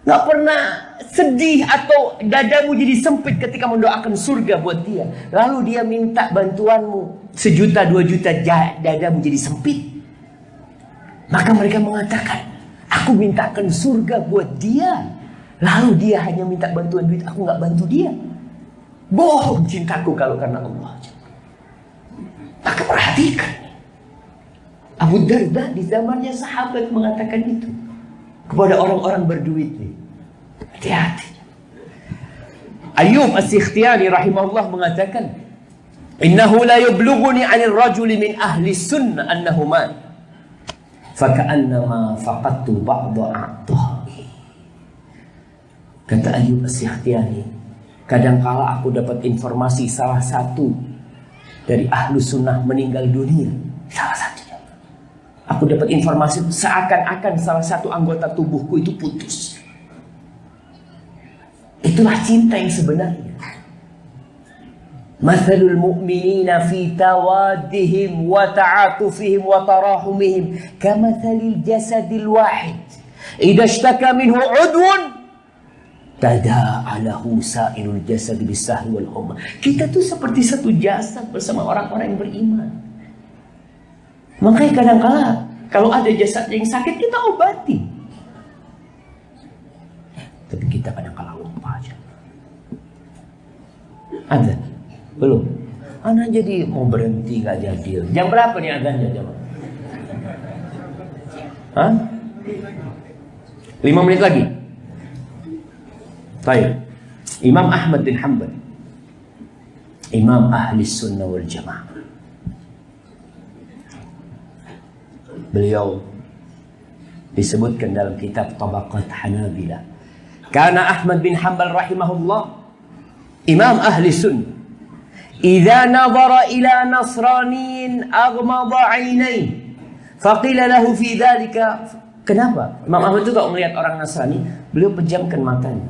nggak pernah sedih atau dadamu jadi sempit ketika mendoakan surga buat dia. Lalu dia minta bantuanmu 1 juta, 2 juta, dadamu jadi sempit. Maka mereka mengatakan, aku mintakan surga buat dia. Lalu dia hanya minta bantuan duit, aku nggak bantu dia. Bohong cintaku kalau karena Allah. Maka perhatikan. Abu Darda di zamannya sahabat mengatakan itu kepada orang-orang berduit. Hati-hati. Ayyub As-Sikhtiyani rahimahullah mengatakan, innahu la yublughuni 'anil rajuli min ahli sunnah annahu man faka'annama faqadtu ba'da a'tahi. Kata Ayyub As-Sikhtiyani, kadangkala aku dapat informasi salah satu dari ahlu sunnah meninggal dunia. Salah satunya. Aku dapat informasi seakan-akan salah satu anggota tubuhku itu putus. Itulah cinta yang sebenarnya. Mathalul mu'minina fi tawaddihim wa ta'atufihim wa tarahumihim kamathalil jasadil wahid idza ishtaka minhu 'udwun tada'alahu sa'irul jasad bisahwi wal humma. Kita tuh seperti satu jasad bersama orang-orang yang beriman. Makanya kadang-kala kalau ada jasad yang sakit kita obati. Tapi kita kadang-kala lupa aja. Ada? Belum? Anak jadi mau berhenti gak jadi. Jam berapa nih azannya jamaah? Hah? 5 menit lagi. Baik. Imam Ahmad bin Hanbal, Imam Ahli Sunnah wal Jamaah. Beliau disebutkan dalam kitab Tabaqat Hanabilah. Karena Ahmad bin Hanbal rahimahullah, Imam Ahli Sunnah, idza nadhara ila nasraniin aghmada 'ainaihi faqila lahu fi dzalika. Kenapa? Imam Ahmad juga melihat orang Nasrani, beliau pejamkan matanya.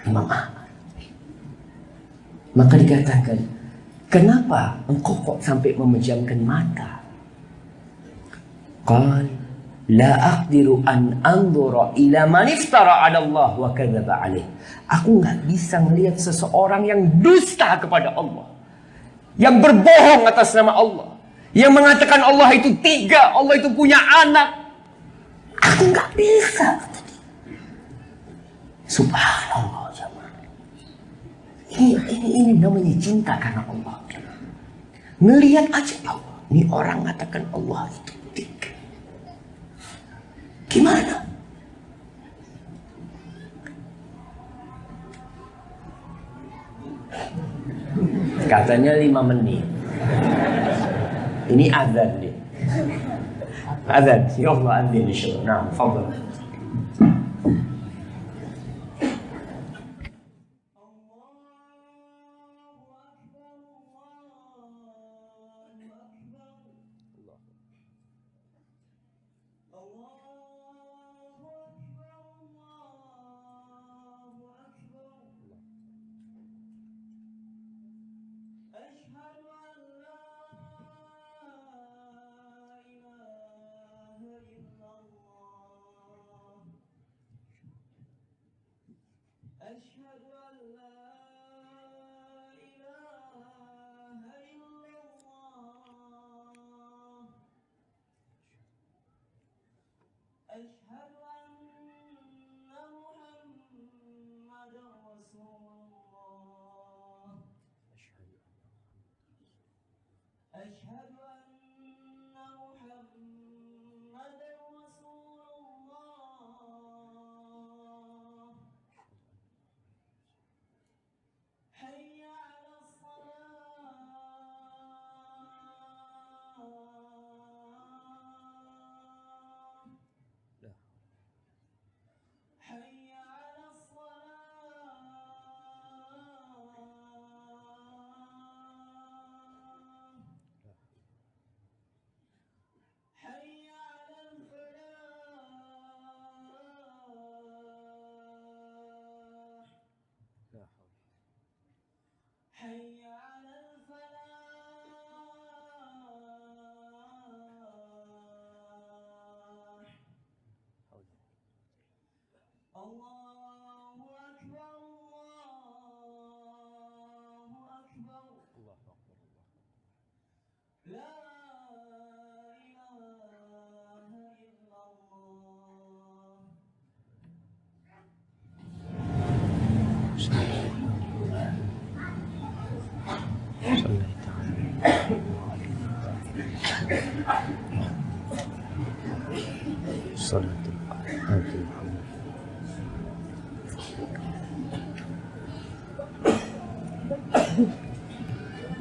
Imam Ahmad. Maka dikatakan, kenapa engkau kok sampai memejamkan mata? Qal la aqdiru an anzura ila man iftara 'ala Allah wa kadzaba 'alaih. Aku enggak bisa melihat seseorang yang dusta kepada Allah, yang berbohong atas nama Allah, yang mengatakan Allah itu 3, Allah itu punya anak. Aku enggak bisa. Subhanallah jemaah. Ini namanya cinta karena Allah. Melihat aja Allah, ini orang mengatakan Allah itu 3. Gimana? Katanya 5 menit. Ini azan nih. Azan, ya Allah azan insyaallah. Nah, fadhal.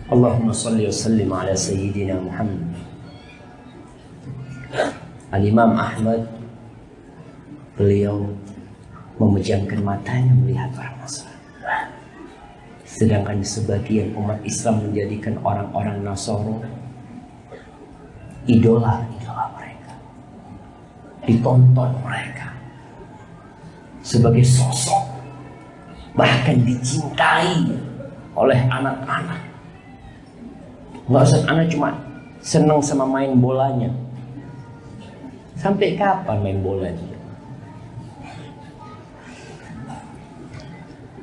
Allahumma salli wa sallim ala Sayyidina Muhammad. Al-Imam Ahmad, beliau memejamkan matanya melihat orang Nasrani. Sedangkan sebagian umat Islam menjadikan orang-orang Nasoro idola mereka, ditonton mereka sebagai sosok, bahkan dicintai oleh anak-anak. Nggak usah, anak cuma seneng sama main bolanya. Sampai kapan main bolanya?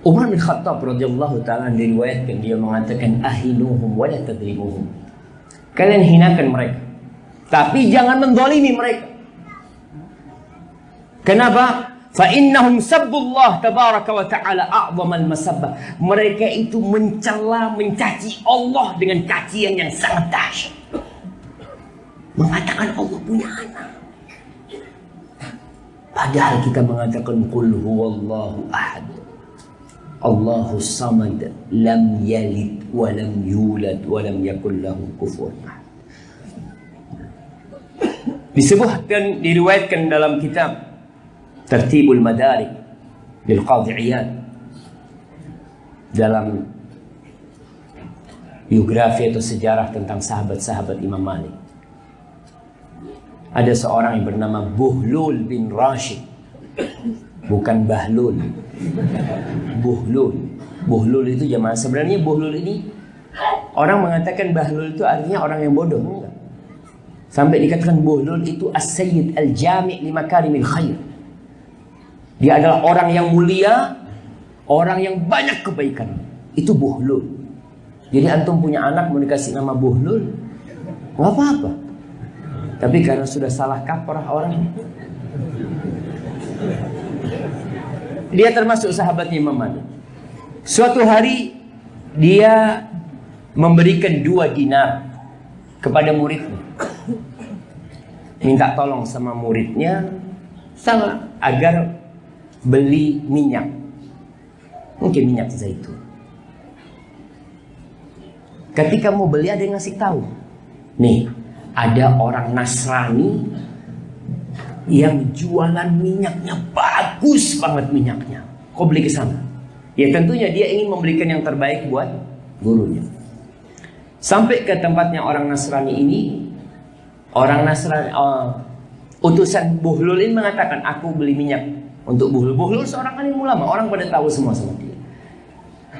Umar bin Khattab radhiyallahu ta'ala diriwayatkan, dia mengatakan ahinuhum wa la tadribuhum. Kalian hinakan mereka, tapi jangan menzalimi mereka. Kenapa? Fa innahum sabbullah tabaraka wa ta'ala a'zamal masabbah. Mereka itu mencela, mencaci Allah dengan cacian yang sangat dahsyat. Mengatakan Allah punya anak. Padahal kita mengatakan qul huwallahu ahad. Allahus samad, lam yalid wa lam yulad wa lam yakul lahu kufuwan ahad. Disebutkan, diriwayatkan dalam kitab Tertibul Madarik lil Qadhi Iyad, dalam biografi atau sejarah tentang sahabat-sahabat Imam Malik. Ada seorang yang bernama Buhlul bin Rashid, bukan Bahlul. Buhlul. Buhlul itu jamaah. Sebenarnya Buhlul ini, orang mengatakan Bahlul itu artinya orang yang bodoh. Enggak. Sampai dikatakan Buhlul itu as-sayyid al-jami' li makarimil khair. Dia adalah orang yang mulia, orang yang banyak kebaikan. Itu Buhlul. Jadi antum punya anak mau dikasih nama Buhlul, nggak apa-apa. Tapi karena sudah salah kaprah orang, dia termasuk sahabatnya Imam Malik. Suatu hari dia memberikan 2 dinar kepada muridnya, minta tolong sama muridnya agar beli minyak, mungkin minyak zaitun. Ketika mau beli ada yang ngasih tahu, nih ada orang Nasrani yang jualan minyaknya bagus banget minyaknya, kau beli ke sana. Ya tentunya dia ingin memberikan yang terbaik buat gurunya. Sampai ke tempatnya orang Nasrani ini, orang Nasrani, utusan Buhlul ini mengatakan, aku beli minyak untuk Buhlul. Buhlul seorang alim ulama, orang pada tahu semua sama dia.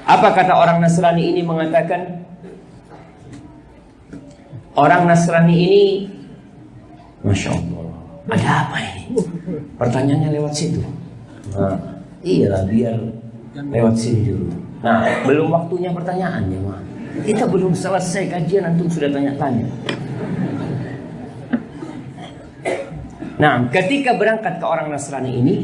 Apa kata orang Nasrani ini? Mengatakan, orang Nasrani ini, Masya Allah, ada apa ini? Pertanyaannya lewat situ. Nah, iyalah biar lewat sini dulu. Nah, belum waktunya pertanyaan ya, Ma. Kita belum selesai kajian, antum sudah tanya-tanya. Nah, ketika berangkat ke orang Nasrani ini,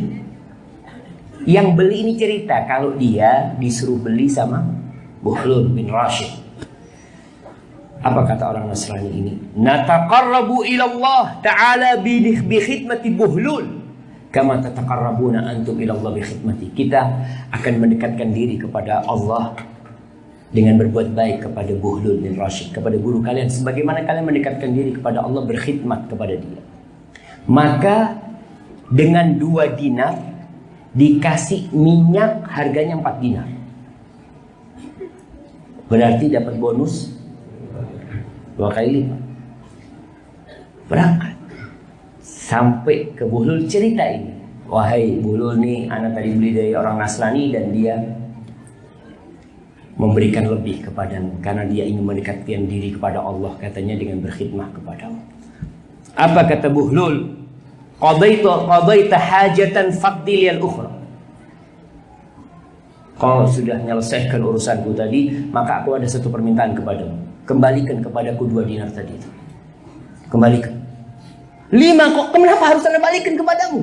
yang beli ini cerita kalau dia disuruh beli sama Buhlul bin Rashid. Apa kata orang Nasrani ini? Nataqarrabu ila Allah ta'ala bi khidmati Buhlul kama tataqarrabuna antum ila Allah bi khidmati. Kita akan mendekatkan diri kepada Allah dengan berbuat baik kepada Buhlul bin Rashid, kepada guru kalian, sebagaimana kalian mendekatkan diri kepada Allah berkhidmat kepada dia. Maka dengan 2 dinar dikasih minyak harganya 4 dinar. Berarti dapat bonus 2 kali lipat. Berangkat sampai ke Buhlul, cerita ini. Wahai Buhlul nih, anak tadi beli dari orang Nasrani dan dia memberikan lebih kepadamu karena dia ingin mendekatkan diri kepada Allah, katanya dengan berkhidmah kepada Allah. Apa kata Buhlul? Qadaita hajatan faqdil al ukhra. Kau sudah menyelesaikan urusanku tadi, maka aku ada satu permintaan kepadamu. Kembalikan kepadaku 2 dinar tadi itu. Kembalikan. 5 kok, kenapa harus Anda balikan kepadamu?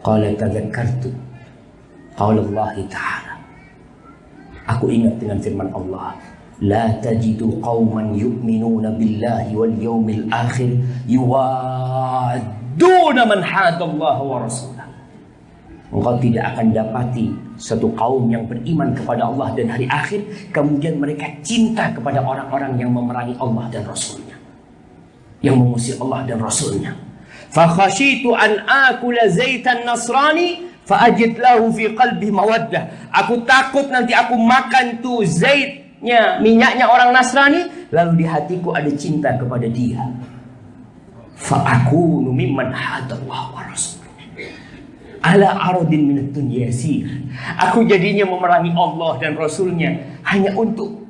Qala tadzakkartu qaul Allah Ta'ala. Aku ingat dengan firman Allah, la tajidu qauman yu'minuna billahi wal yawmil akhir yuwadduna man hadallaha wa rasulahu. Engkau tidak akan dapati satu kaum yang beriman kepada Allah dan hari akhir, kemudian mereka cinta kepada orang-orang yang memerangi Allah dan Rasulnya, yang mengusir Allah dan Rasulnya. Fa khashitu an akula zaitan nasrani fa ajid lahu fi qalbi mawaddah. Aku takut nanti aku makan tuh zaitnya, minyaknya orang Nasrani, lalu di hatiku ada cinta kepada dia. Fa akunu mimman hadallahu wa rasul ala aradin minat dunya yasir. Aku jadinya memerangi Allah dan Rasulnya hanya untuk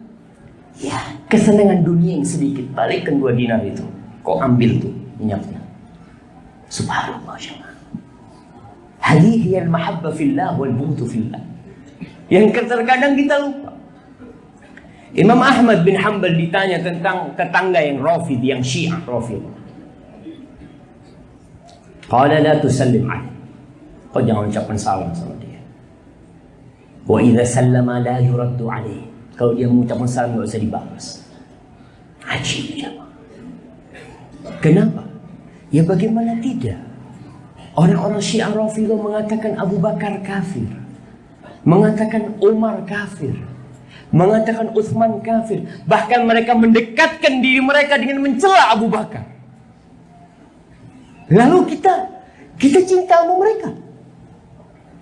kesenangan dunia yang sedikit. Balikkan 2 dinar itu, kau ambil tuh minyaknya. Subhanallah jemaah. Hadhihi al-mahabba fillah wal bughd fillah. Yang terkadang kita lupa. Imam Ahmad bin Hanbal ditanya tentang tetangga yang Rafidh, yang Syiah Rafidh. Qala la tusallim alaihi. Kau jangan ucapkan salam sama dia. Wa idza sallama la yuraddu alaihi. Kalau dia mengucapkan salam enggak usah dibalas. Ajib ya. Kenapa? Ya bagaimana tidak? Orang-orang Syiah Rafidhah mengatakan Abu Bakar kafir, mengatakan Umar kafir, mengatakan Utsman kafir. Bahkan mereka mendekatkan diri mereka dengan mencela Abu Bakar. Lalu kita cinta sama mereka.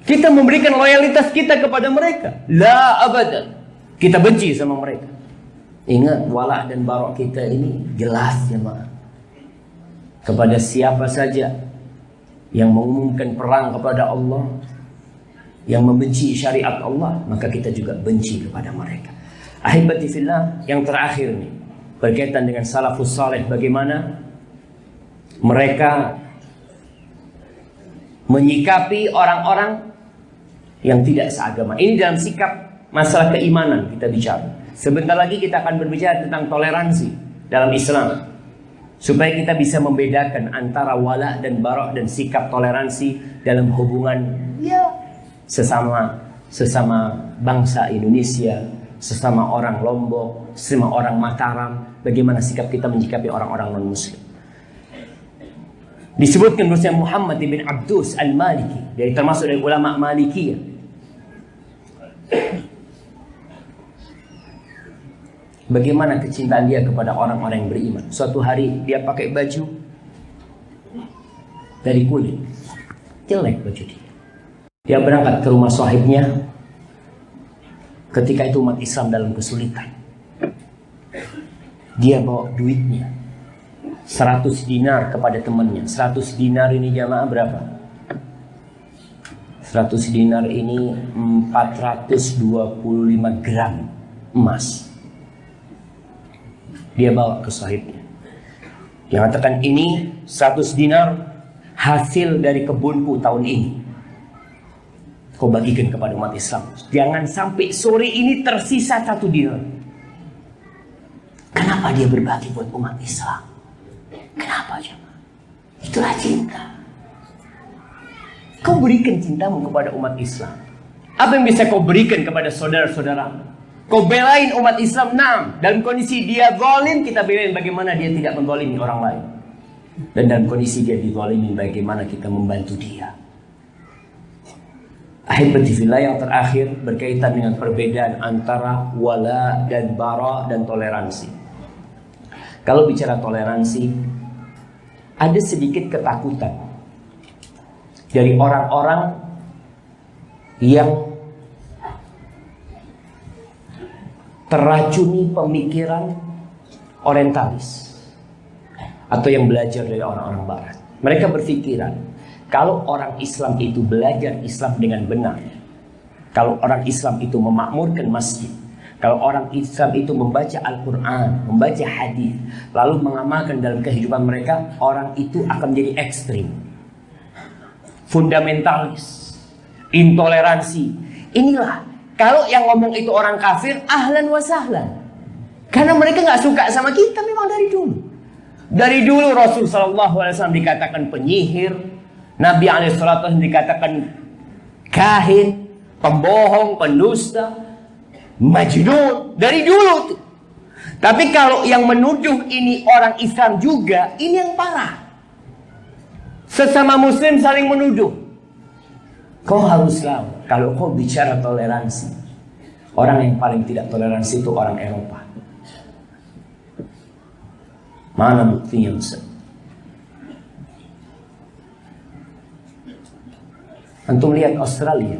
Kita memberikan loyalitas kita kepada mereka. La abadan. Kita benci sama mereka. Ingat, wala dan barok kita ini jelas jemaah. Kepada siapa saja yang mengumumkan perang kepada Allah, yang membenci syariat Allah, maka kita juga benci kepada mereka. Ahibati fillah, yang terakhir nih, berkaitan dengan salafus saleh, bagaimana mereka menyikapi orang-orang yang tidak seagama. Ini dalam sikap masalah keimanan kita bicara. Sebentar lagi kita akan berbicara tentang toleransi dalam Islam, supaya kita bisa membedakan antara wala dan bara dan sikap toleransi dalam hubungan sesama bangsa Indonesia, sesama orang Lombok, sesama orang Mataram. Bagaimana sikap kita menyikapi orang-orang non-muslim. Disebutkan bahwa Muhammad bin Abdus al-Maliki, dari termasuk dari ulama Malikiyah, bagaimana kecintaan dia kepada orang-orang yang beriman. Suatu hari dia pakai baju dari kulit, jelek baju dia. Dia berangkat ke rumah sahibnya ketika itu umat Islam dalam kesulitan. Dia bawa duitnya 100 dinar kepada temannya. 100 dinar ini jamaah berapa? 100 dinar ini 425 gram emas. Dia bawa ke sahibnya. Dia katakan, ini 100 dinar hasil dari kebunku tahun ini. Kau bagikan kepada umat Islam. Jangan sampai sore ini tersisa 1 dinar. Kenapa dia berbagi buat umat Islam? Kenapa jemaah? Itulah cinta. Kau berikan cintamu kepada umat Islam. Apa yang bisa kau berikan kepada saudara-saudaramu? Kau belain umat Islam, nah, dalam kondisi dia zalim, kita belain bagaimana dia tidak menzalimi orang lain. Dan dalam kondisi dia dizalimi, bagaimana kita membantu dia. Ahibati fillah, yang terakhir berkaitan dengan perbedaan antara wala dan bara dan toleransi. Kalau bicara toleransi, ada sedikit ketakutan dari orang-orang yang terracuni pemikiran orientalis atau yang belajar dari orang-orang barat. Mereka berpikiran kalau orang Islam itu belajar Islam dengan benar, kalau orang Islam itu memakmurkan masjid, kalau orang Islam itu membaca Al-Quran, membaca hadis, lalu mengamalkan dalam kehidupan mereka, orang itu akan menjadi ekstrim, fundamentalis, intoleransi. Inilah, kalau yang ngomong itu orang kafir, ahlan wa sahlan. Karena mereka nggak suka sama kita memang dari dulu. Dari dulu Rasul SAW dikatakan penyihir, Nabi SAW dikatakan kahin, pembohong, pendusta, majnun, dari dulu tuh. Tapi kalau yang menuduh ini orang Islam juga, ini yang parah. Sesama muslim saling menuduh. Kau harus tahu, kalau kau bicara toleransi, orang yang paling tidak toleransi itu orang Eropa. Mana buktinya Ustaz? Antum lihat Australia.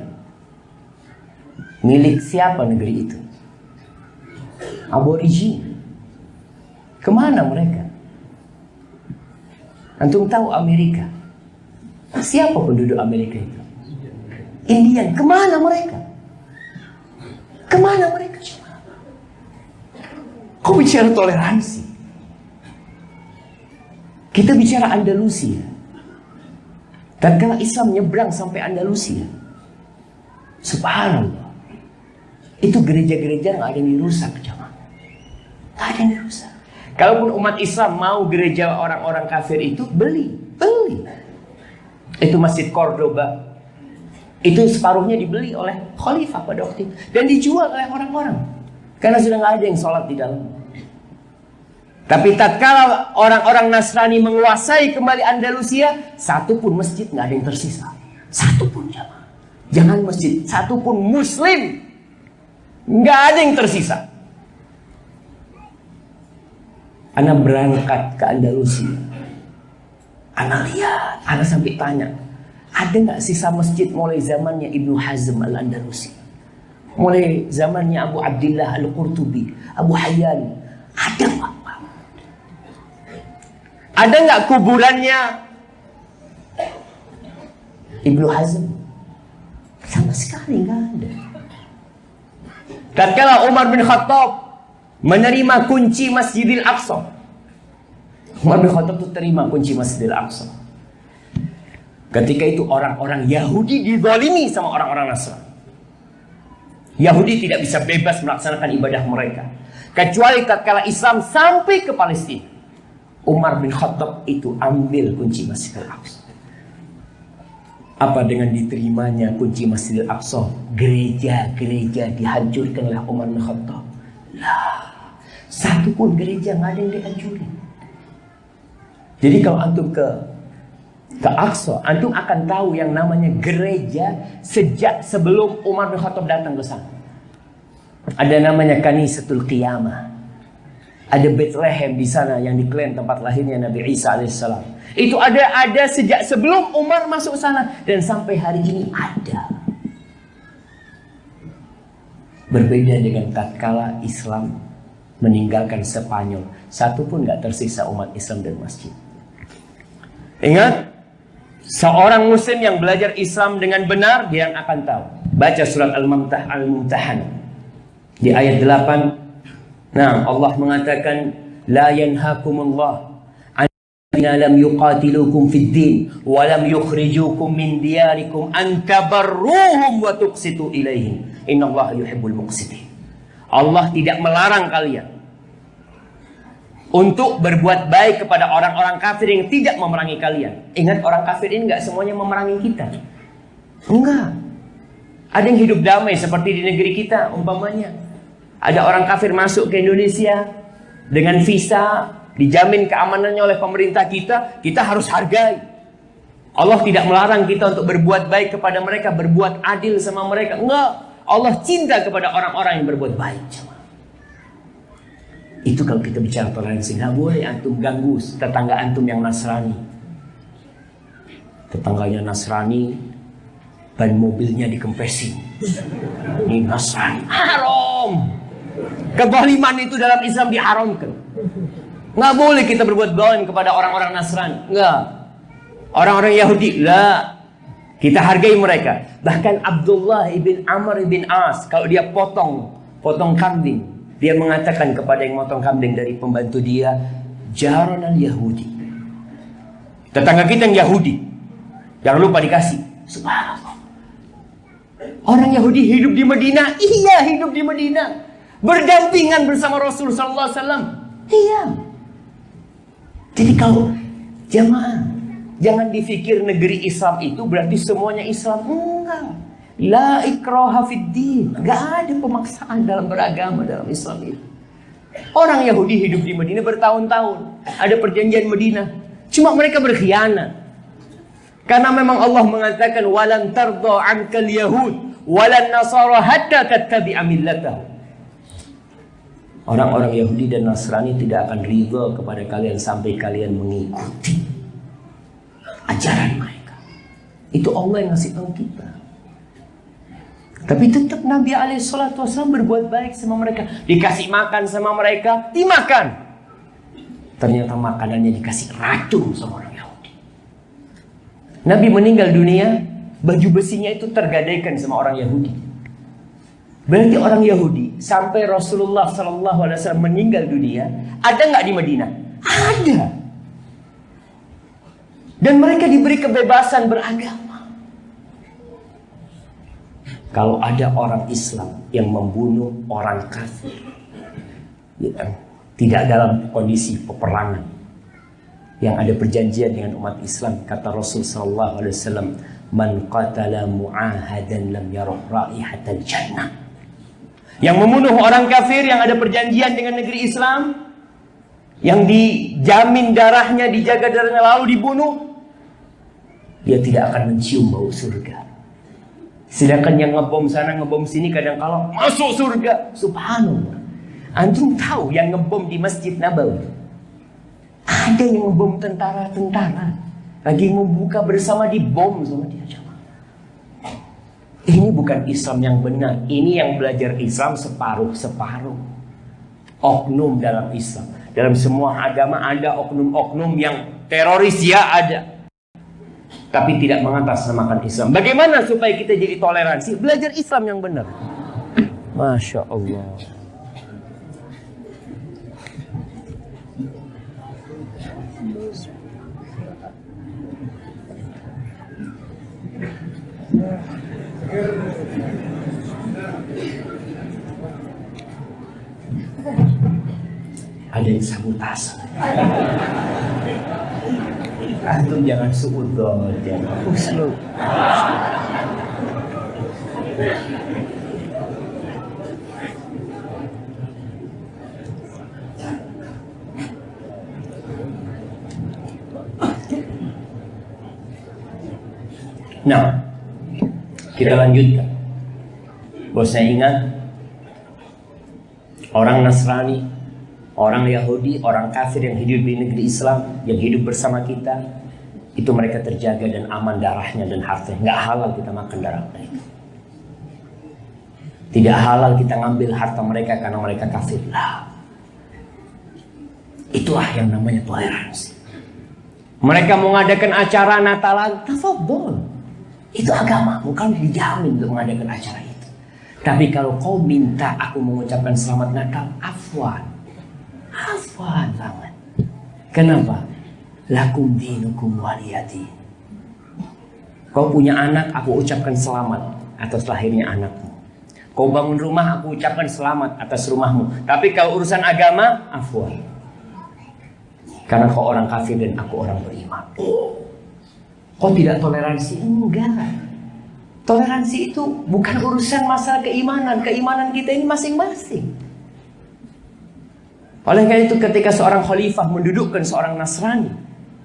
Milik siapa negeri itu? Aborigin. Kemana mereka? Antum tahu Amerika? Siapa penduduk Amerika itu? Indian. Kemana mereka? Kemana mereka? Kau bicara toleransi. Kita bicara Andalusia. Dan kalau Islam nyebrang sampai Andalusia, subhanallah, itu gereja-gereja nggak ada yang dirusak, jemaah. Nggak ada yang dirusak. Kalaupun umat Islam mau gereja orang-orang kafir itu beli. Itu Masjid Cordoba. Itu separuhnya dibeli oleh khalifah pada waktu itu. Dan dijual oleh orang-orang. Karena sudah nggak ada yang sholat di dalam. Tapi tatkala orang-orang Nasrani menguasai kembali Andalusia, satu pun masjid nggak ada yang tersisa. Satu pun jamaah. Jangan masjid, satu pun muslim nggak ada yang tersisa. Ana berangkat ke Andalusia. Ana lihat, ana sampai tanya, ada nggak sisa masjid mulai zamannya Ibnu Hazm Al-Andalusi, mulai zamannya Abu Abdillah Al-Qurtubi, Abu Hayyan, ada nggak? Ada nggak kuburannya Ibnu Hazm? Sama sekali nggak ada. Tatkala Umar bin Khattab menerima kunci Masjidil Aqsa, Umar bin Khattab itu terima kunci Masjidil Aqsa. Ketika itu orang-orang Yahudi dizalimi sama orang-orang Nasrani. Yahudi tidak bisa bebas melaksanakan ibadah mereka, kecuali tatkala Islam sampai ke Palestina. Umar bin Khattab itu ambil kunci Masjidil Aqsa. Apa dengan diterimanya kunci Masjidil Aqsa, gereja-gereja dihancurkan oleh Umar bin Khattab? Lah, satu pun gereja nggak ada yang dihancurin. Jadi kalau antum ke Aqsa, antum akan tahu yang namanya gereja sejak sebelum Umar bin Khattab datang ke sana. Ada namanya Kanisatul Qiyamah. Ada Bethlehem di sana yang diklaim tempat lahirnya Nabi Isa alaihissalam. Itu ada sejak sebelum Umar masuk sana dan sampai hari ini ada. Berbeda dengan tatkala Islam meninggalkan Spanyol, satu pun nggak tersisa umat Islam dan masjid. Ingat, seorang muslim yang belajar Islam dengan benar, dia akan tahu. Baca surat Al-Mumtahan di ayat 8. Nah, Allah mengatakan, la yanhakumullah annalladzina lam yuqatilukum fid din wa lam yukhrijukum min diyarikum an tabarruhum wa tuqsitu ilaihim. Innallaha yuhibbul muqsitin. Allah tidak melarang kalian untuk berbuat baik kepada orang-orang kafir yang tidak memerangi kalian. Ingat, orang kafir ini nggak semuanya memerangi kita. Enggak. Ada yang hidup damai seperti di negeri kita umpamanya. Ada orang kafir masuk ke Indonesia dengan visa, dijamin keamanannya oleh pemerintah kita, kita harus hargai. Allah tidak melarang kita untuk berbuat baik kepada mereka, berbuat adil sama mereka. Enggak. Allah cinta kepada orang-orang yang berbuat baik. Itu kalau kita bicara toleransi. Nggak boleh antum ganggu tetangga antum yang Nasrani. Tetangganya Nasrani, ban mobilnya dikempesin. Ini Nasrani. Haram. Kezaliman itu dalam Islam diharamkan. Nggak boleh kita berbuat zalim kepada orang-orang Nasrani. Nggak. Orang-orang Yahudi, lah. Kita hargai mereka. Bahkan Abdullah ibn Amr ibn As, kalau dia potong kambing, dia mengatakan kepada yang potong kambing dari pembantu dia, jaranal Yahudi. Tetangga kita yang Yahudi. Jangan lupa dikasih. Subhanallah. Orang Yahudi hidup di Madinah. Iya, hidup di Madinah. Berdampingan bersama Rasul sallallahu alaihi wasallam. Iya. Jadi kalau jamaah, jangan dipikir negeri Islam itu berarti semuanya Islam. Enggak. La ikraha fid din. Enggak ada pemaksaan dalam beragama dalam Islam itu. Orang Yahudi hidup di Madinah bertahun-tahun. Ada perjanjian Madinah. Cuma mereka berkhianat. Karena memang Allah mengatakan walan tardha 'ankal yahud walan nasara hatta tattabi'a millatahum. Orang-orang Yahudi dan Nasrani tidak akan ridha kepada kalian sampai kalian mengikuti ajaran mereka. Itu Allah yang ngasih tahu kita. Tapi tetap Nabi SAW berbuat baik sama mereka. Dikasih makan sama mereka, dimakan. Ternyata makanannya dikasih racun sama orang Yahudi. Nabi meninggal dunia, baju besinya itu tergadaikan sama orang Yahudi. Berarti orang Yahudi sampai Rasulullah SAW meninggal dunia, ada nggak di Madinah? Ada. Dan mereka diberi kebebasan beragama. Kalau ada orang Islam yang membunuh orang kafir, ya, tidak dalam kondisi peperangan, yang ada perjanjian dengan umat Islam. Kata Rasul sallallahu alaihi wasallam, "Man qatala mu'ahadan lam yarah raihatal jannah." Yang membunuh orang kafir yang ada perjanjian dengan negeri Islam, yang dijamin darahnya, dijaga darahnya, lalu dibunuh, dia tidak akan mencium bau surga. Sedangkan yang ngebom sana ngebom sini kadang kala masuk surga. Subhanallah. Antum tahu yang ngebom di Masjid Nabawi, ada yang ngebom tentara-tentara lagi membuka bersama, di bom sama dia. Ini bukan Islam yang benar. Ini yang belajar Islam separuh-separuh. Oknum dalam Islam. Dalam semua agama ada oknum-oknum yang teroris, ya ada. Tapi tidak mengatasnamakan Islam. Bagaimana supaya kita jadi toleransi? Belajar Islam yang benar. Masya Allah. Ada yang sabotase. Antum jangan suudzon, jangan husnul. Nah, kita lanjutkan. Bosnya ingat, orang Nasrani, orang Yahudi, orang kafir yang hidup di negeri Islam, yang hidup bersama kita, itu mereka terjaga dan aman darahnya dan hartanya. Nggak halal kita makan darah mereka. Tidak halal kita ngambil harta mereka karena mereka kafir. Lah, itulah yang namanya toleransi. Mereka mengadakan acara Natalan, tafadhol. Itu agamamu, kamu dijamin untuk mengadakan acara itu. Tapi kalau kau minta aku mengucapkan selamat Natal, afwan. Afwan banget. Kenapa? Lakum dinukum waliyadin. Kau punya anak, aku ucapkan selamat atas lahirnya anakmu. Kau bangun rumah, aku ucapkan selamat atas rumahmu. Tapi kalau urusan agama, afwan. Karena kau orang kafir dan aku orang beriman. Kau tidak toleransi? Enggak. Toleransi itu bukan urusan masalah keimanan. Keimanan kita ini masing-masing. Oleh karena itu ketika seorang khalifah mendudukkan seorang Nasrani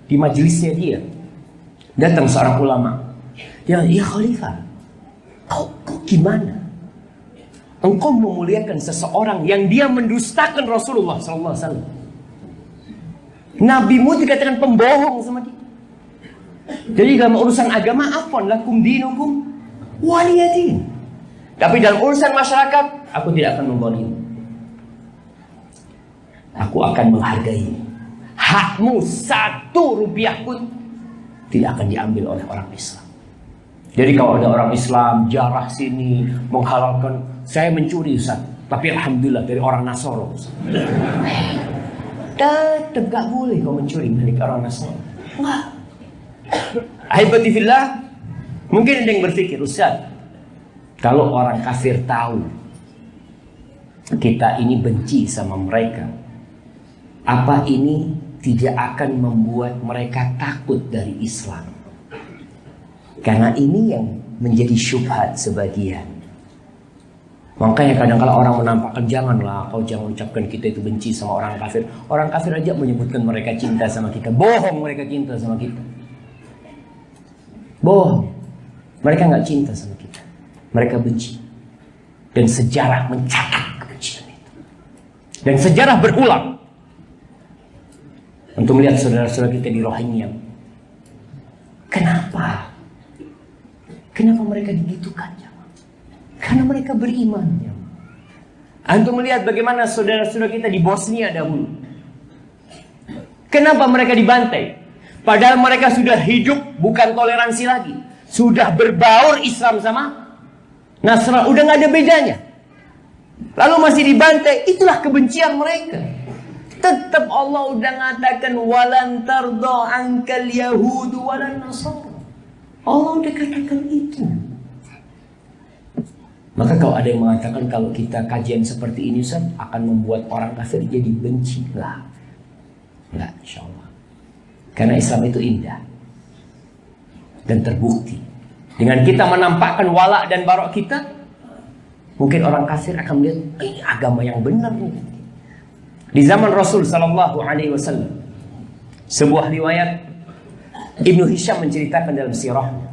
di majelisnya dia, datang seorang ulama. Ya khalifah, kau gimana? Engkau memuliakan seseorang yang dia mendustakan Rasulullah SAW. Nabimu dikatakan pembohong sama dia. Jadi dalam urusan agama, afwan lakum dinukum waliyadin. Tapi dalam urusan masyarakat, aku tidak akan membolimi. Aku akan menghargai. Hakmu 1 rupiah pun tidak akan diambil oleh orang Islam. Jadi kalau ada orang Islam jarah sini menghalalkan, saya mencuri Ustaz, tapi alhamdulillah dari orang Nasoro. Tetap gak boleh kau mencuri milik orang Nasoro. Enggak. Ahibati fillah, mungkin ada yang berpikir, Ustaz, kalau orang kafir tahu kita ini benci sama mereka, apa ini tidak akan membuat mereka takut dari Islam? Karena ini yang menjadi syubhat sebagian. Makanya kadang-kala orang menampakkan, janganlah kau jangan ucapkan kita itu benci sama orang kafir. Orang kafir aja menyebutkan mereka cinta sama kita. Bohong, mereka cinta sama kita. Bohong. Mereka nggak cinta sama kita. Mereka benci. Dan sejarah mencatat kebencian itu. Dan sejarah berulang. Untuk melihat saudara-saudara kita di Rohingya. Kenapa? Kenapa mereka digitukan? Karena mereka beriman. Antum melihat bagaimana saudara-saudara kita di Bosnia dahulu. Kenapa mereka dibantai? Padahal mereka sudah hidup bukan toleransi lagi. Sudah berbaur Islam sama Nasrani. Udah gak ada bedanya. Lalu masih dibantai. Itulah kebencian mereka. Tetap Allah udah mengatakan walan tardo ankal yahudu walan nasara. Allah udah katakan itu. Maka kalau ada yang mengatakan kalau kita kajian seperti ini Ustaz akan membuat orang kafir jadi benci. Enggak, insya Allah. Karena Islam itu indah dan terbukti. Dengan kita menampakkan wala dan barok kita, mungkin orang kafir akan melihat ini agama yang benar nih. Di zaman Rasul Sallallahu Alaihi Wasallam, sebuah riwayat Ibnu Hisham menceritakan dalam sirahnya,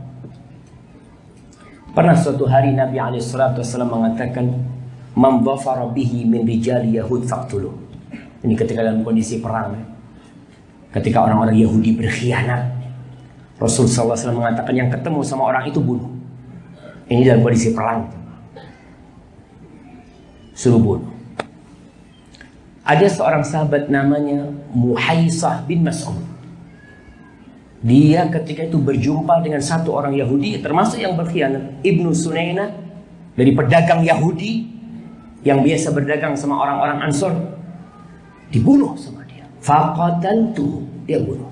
pernah suatu hari Nabi Alaihissalam mengatakan, "Man dhafara bihi min rijali Yahud faqtuluh." Ini ketika dalam kondisi perang, ketika orang-orang Yahudi berkhianat, Rasul SAW mengatakan yang ketemu sama orang itu bunuh. Ini dalam kondisi perang, suruh bunuh. Ada seorang sahabat namanya Muhaisah bin Mas'ud. Dia ketika itu berjumpa dengan satu orang Yahudi, termasuk yang berkhianat, Ibnu Sunainah, dari pedagang Yahudi yang biasa berdagang sama orang-orang Ansor, dibunuh sama dia. Faqataltu, dia bunuh.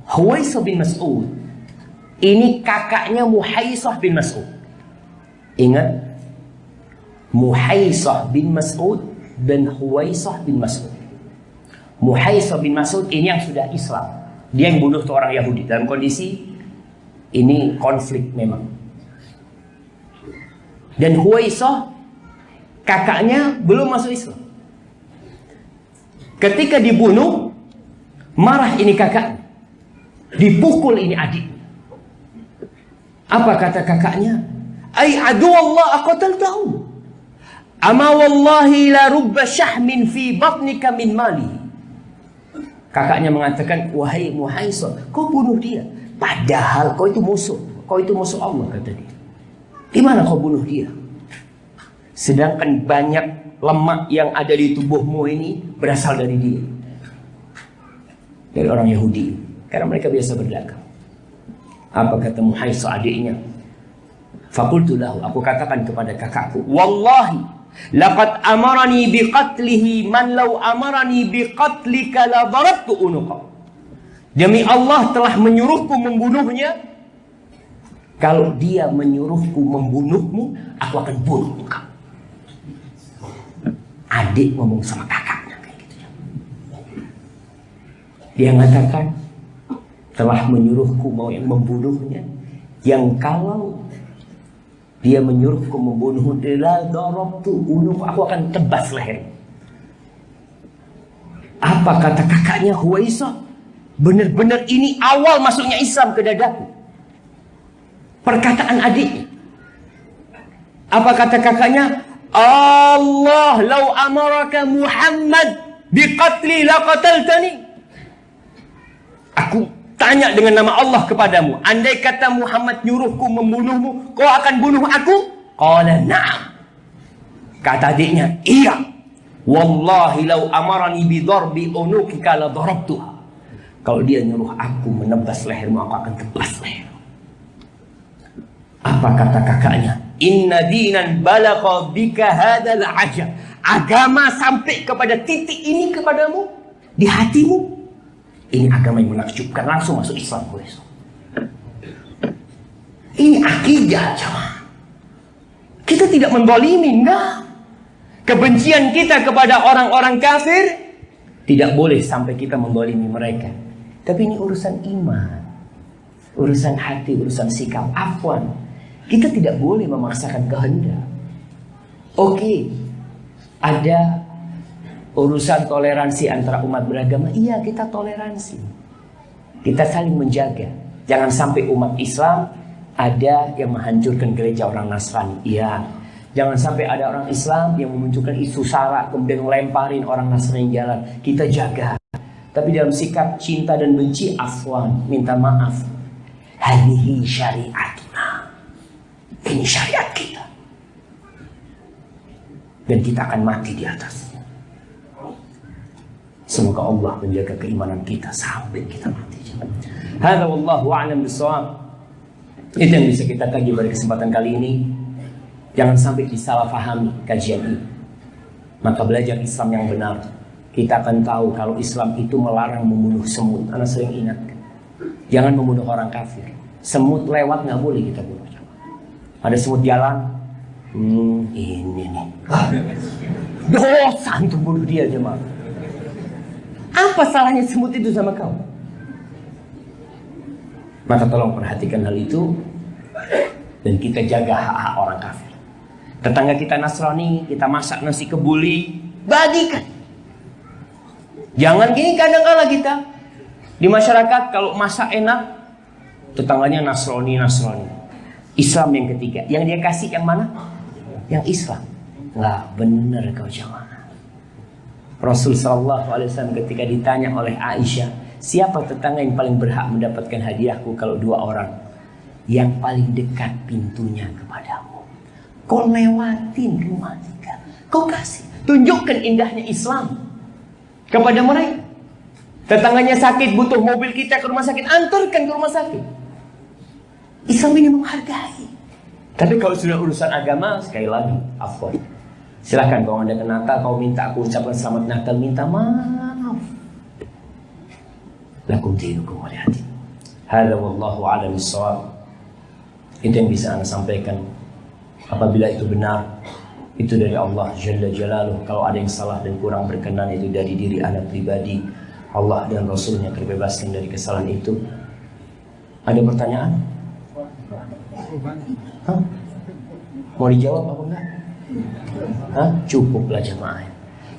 Huwaisah bin Mas'ud ini kakaknya Muhaisah bin Mas'ud. Ingat, Muhaisah bin Mas'ud dan Huwaisah bin Mas'ud. Muhaisah bin Mas'ud ini yang sudah Islam. Dia yang bunuh tuh orang Yahudi. Dalam kondisi ini konflik memang. Dan Huwaisah kakaknya belum masuk Islam. Ketika dibunuh, marah ini kakak, dipukul ini adik. Apa kata kakaknya? Ai adu Allah aqataltahu. Ama wallahi la rubba syahmin fi batnika min mali. Kakaknya mengatakan, wahai Muhaisah, kau bunuh dia. Padahal kau itu musuh. Kau itu musuh Allah, kata dia. Di mana kau bunuh dia? Sedangkan banyak lemak yang ada di tubuhmu ini berasal dari dia. Dari orang Yahudi. Karena mereka biasa berdagang. Apa kata Muhaisah adiknya? Faqultu lahu, aku katakan kepada kakakku, wallahi laqad amarani biqatlihi man law amarani biqatlika la darabtu unuqa. Demi Allah telah menyuruhku membunuhnya. Kalau dia menyuruhku membunuhmu, aku akan bunuh engkau. Adik ngomong sama kakaknya kayak gitu. Dia mengatakan, telah menyuruhku mau yang membunuhnya, yang kalau dia menyuruhku membunuh, la darabtu unuq, aku akan tebas leher. Apa kata kakaknya Huwaisah? Benar-benar ini awal masuknya Islam ke dadaku. Perkataan adik. Apa kata kakaknya? Allah lau amaraka Muhammad biqatli laqataltani. Aku tanya dengan nama Allah kepadamu, andai kata Muhammad nyuruhku membunuhmu, kau akan bunuh aku? Qala na'am. Kata adiknya, iya. Wallahi lau amarani bidarbi unuqika la darabtuha. Kalau dia nyuruh aku menebas lehermu, aku akan tebas leher. Apa kata kakaknya? Inna dinan balagha bika hadzal ajab. Agama sampai kepada titik ini kepadamu, di hatimu. Ini agama yang menakjubkan, langsung masuk Islam. Ini akidah, jemaah. Kita tidak menzalimi, enggak. Kebencian kita kepada orang-orang kafir tidak boleh sampai kita menzalimi mereka. Tapi ini urusan iman, urusan hati, urusan sikap. Afwan, kita tidak boleh memaksakan kehendak. Oke, ada urusan toleransi antara umat beragama, iya kita toleransi. Kita saling menjaga. Jangan sampai umat Islam ada yang menghancurkan gereja orang Nasrani. Iya. Jangan sampai ada orang Islam yang memunculkan isu sara kemudian melemparin orang Nasrani jalan. Kita jaga. Tapi dalam sikap cinta dan benci, afwan, minta maaf. Hadhihi syariatuna. Ini syariat kita. Dan kita akan mati di atas. Semoga Allah menjaga keimanan kita sampai kita mati. Hadza wallahu a'lam bissawab. Itu yang bisa kita kaji pada kesempatan kali ini. Jangan sampai disalahpahami kajian ini. Maka belajar Islam yang benar. Kita akan tahu kalau Islam itu melarang membunuh semut. Anak sering ingat. Jangan membunuh orang kafir. Semut lewat nggak boleh kita bunuh. Ada semut jalan. Ini nih. Dosa untuk bunuh dia, jemaah. Apa salahnya semut itu sama kau? Maka tolong perhatikan hal itu dan kita jaga hak-hak orang kafir. Tetangga kita Nasrani, kita masak nasi kebuli, bagikan. Jangan gini, kadang-kala kita di masyarakat kalau masak enak, tetangganya Nasrani. Islam yang ketiga, yang dia kasih yang mana? Yang Islam. Nggak benar kau jangan. Rasul Sallallahu Alaihi Wasallam ketika ditanya oleh Aisyah, siapa tetangga yang paling berhak mendapatkan hadiahku kalau 2 orang? Yang paling dekat pintunya kepadamu. Kau lewatin rumah kita, kau kasih. Tunjukkan indahnya Islam kepada mereka. Tetangganya sakit, butuh mobil kita ke rumah sakit, antarkan ke rumah sakit. Islam ini menghargai. Tapi kalau sudah urusan agama, sekali lagi, afwan. Silahkan kalau anda ke Natal, kau minta aku ucapkan selamat Natal, minta maaf. Lakum dinukum waliyadin. Hadza wallahu a'lam bissawab. Itu yang bisa anda sampaikan. Apabila itu benar, itu dari Allah Jalla Jalaluh. Kalau ada yang salah dan kurang berkenan, itu dari diri anda pribadi. Allah dan Rasulnya terbebaskan dari kesalahan itu. Ada pertanyaan? Hah? Mau dijawab apa enggak? Hah? Cukuplah jamaah.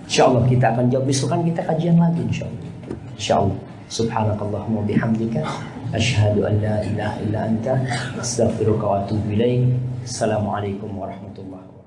InsyaAllah kita akan jawab. Besok kan kita kajian lagi insyaAllah. InsyaAllah. Subhanakallahumma bihamdika asyhadu an la ilaha illa anta astaghfiruka wa atubu ilaik. Assalamualaikum warahmatullahi wabarakatuh.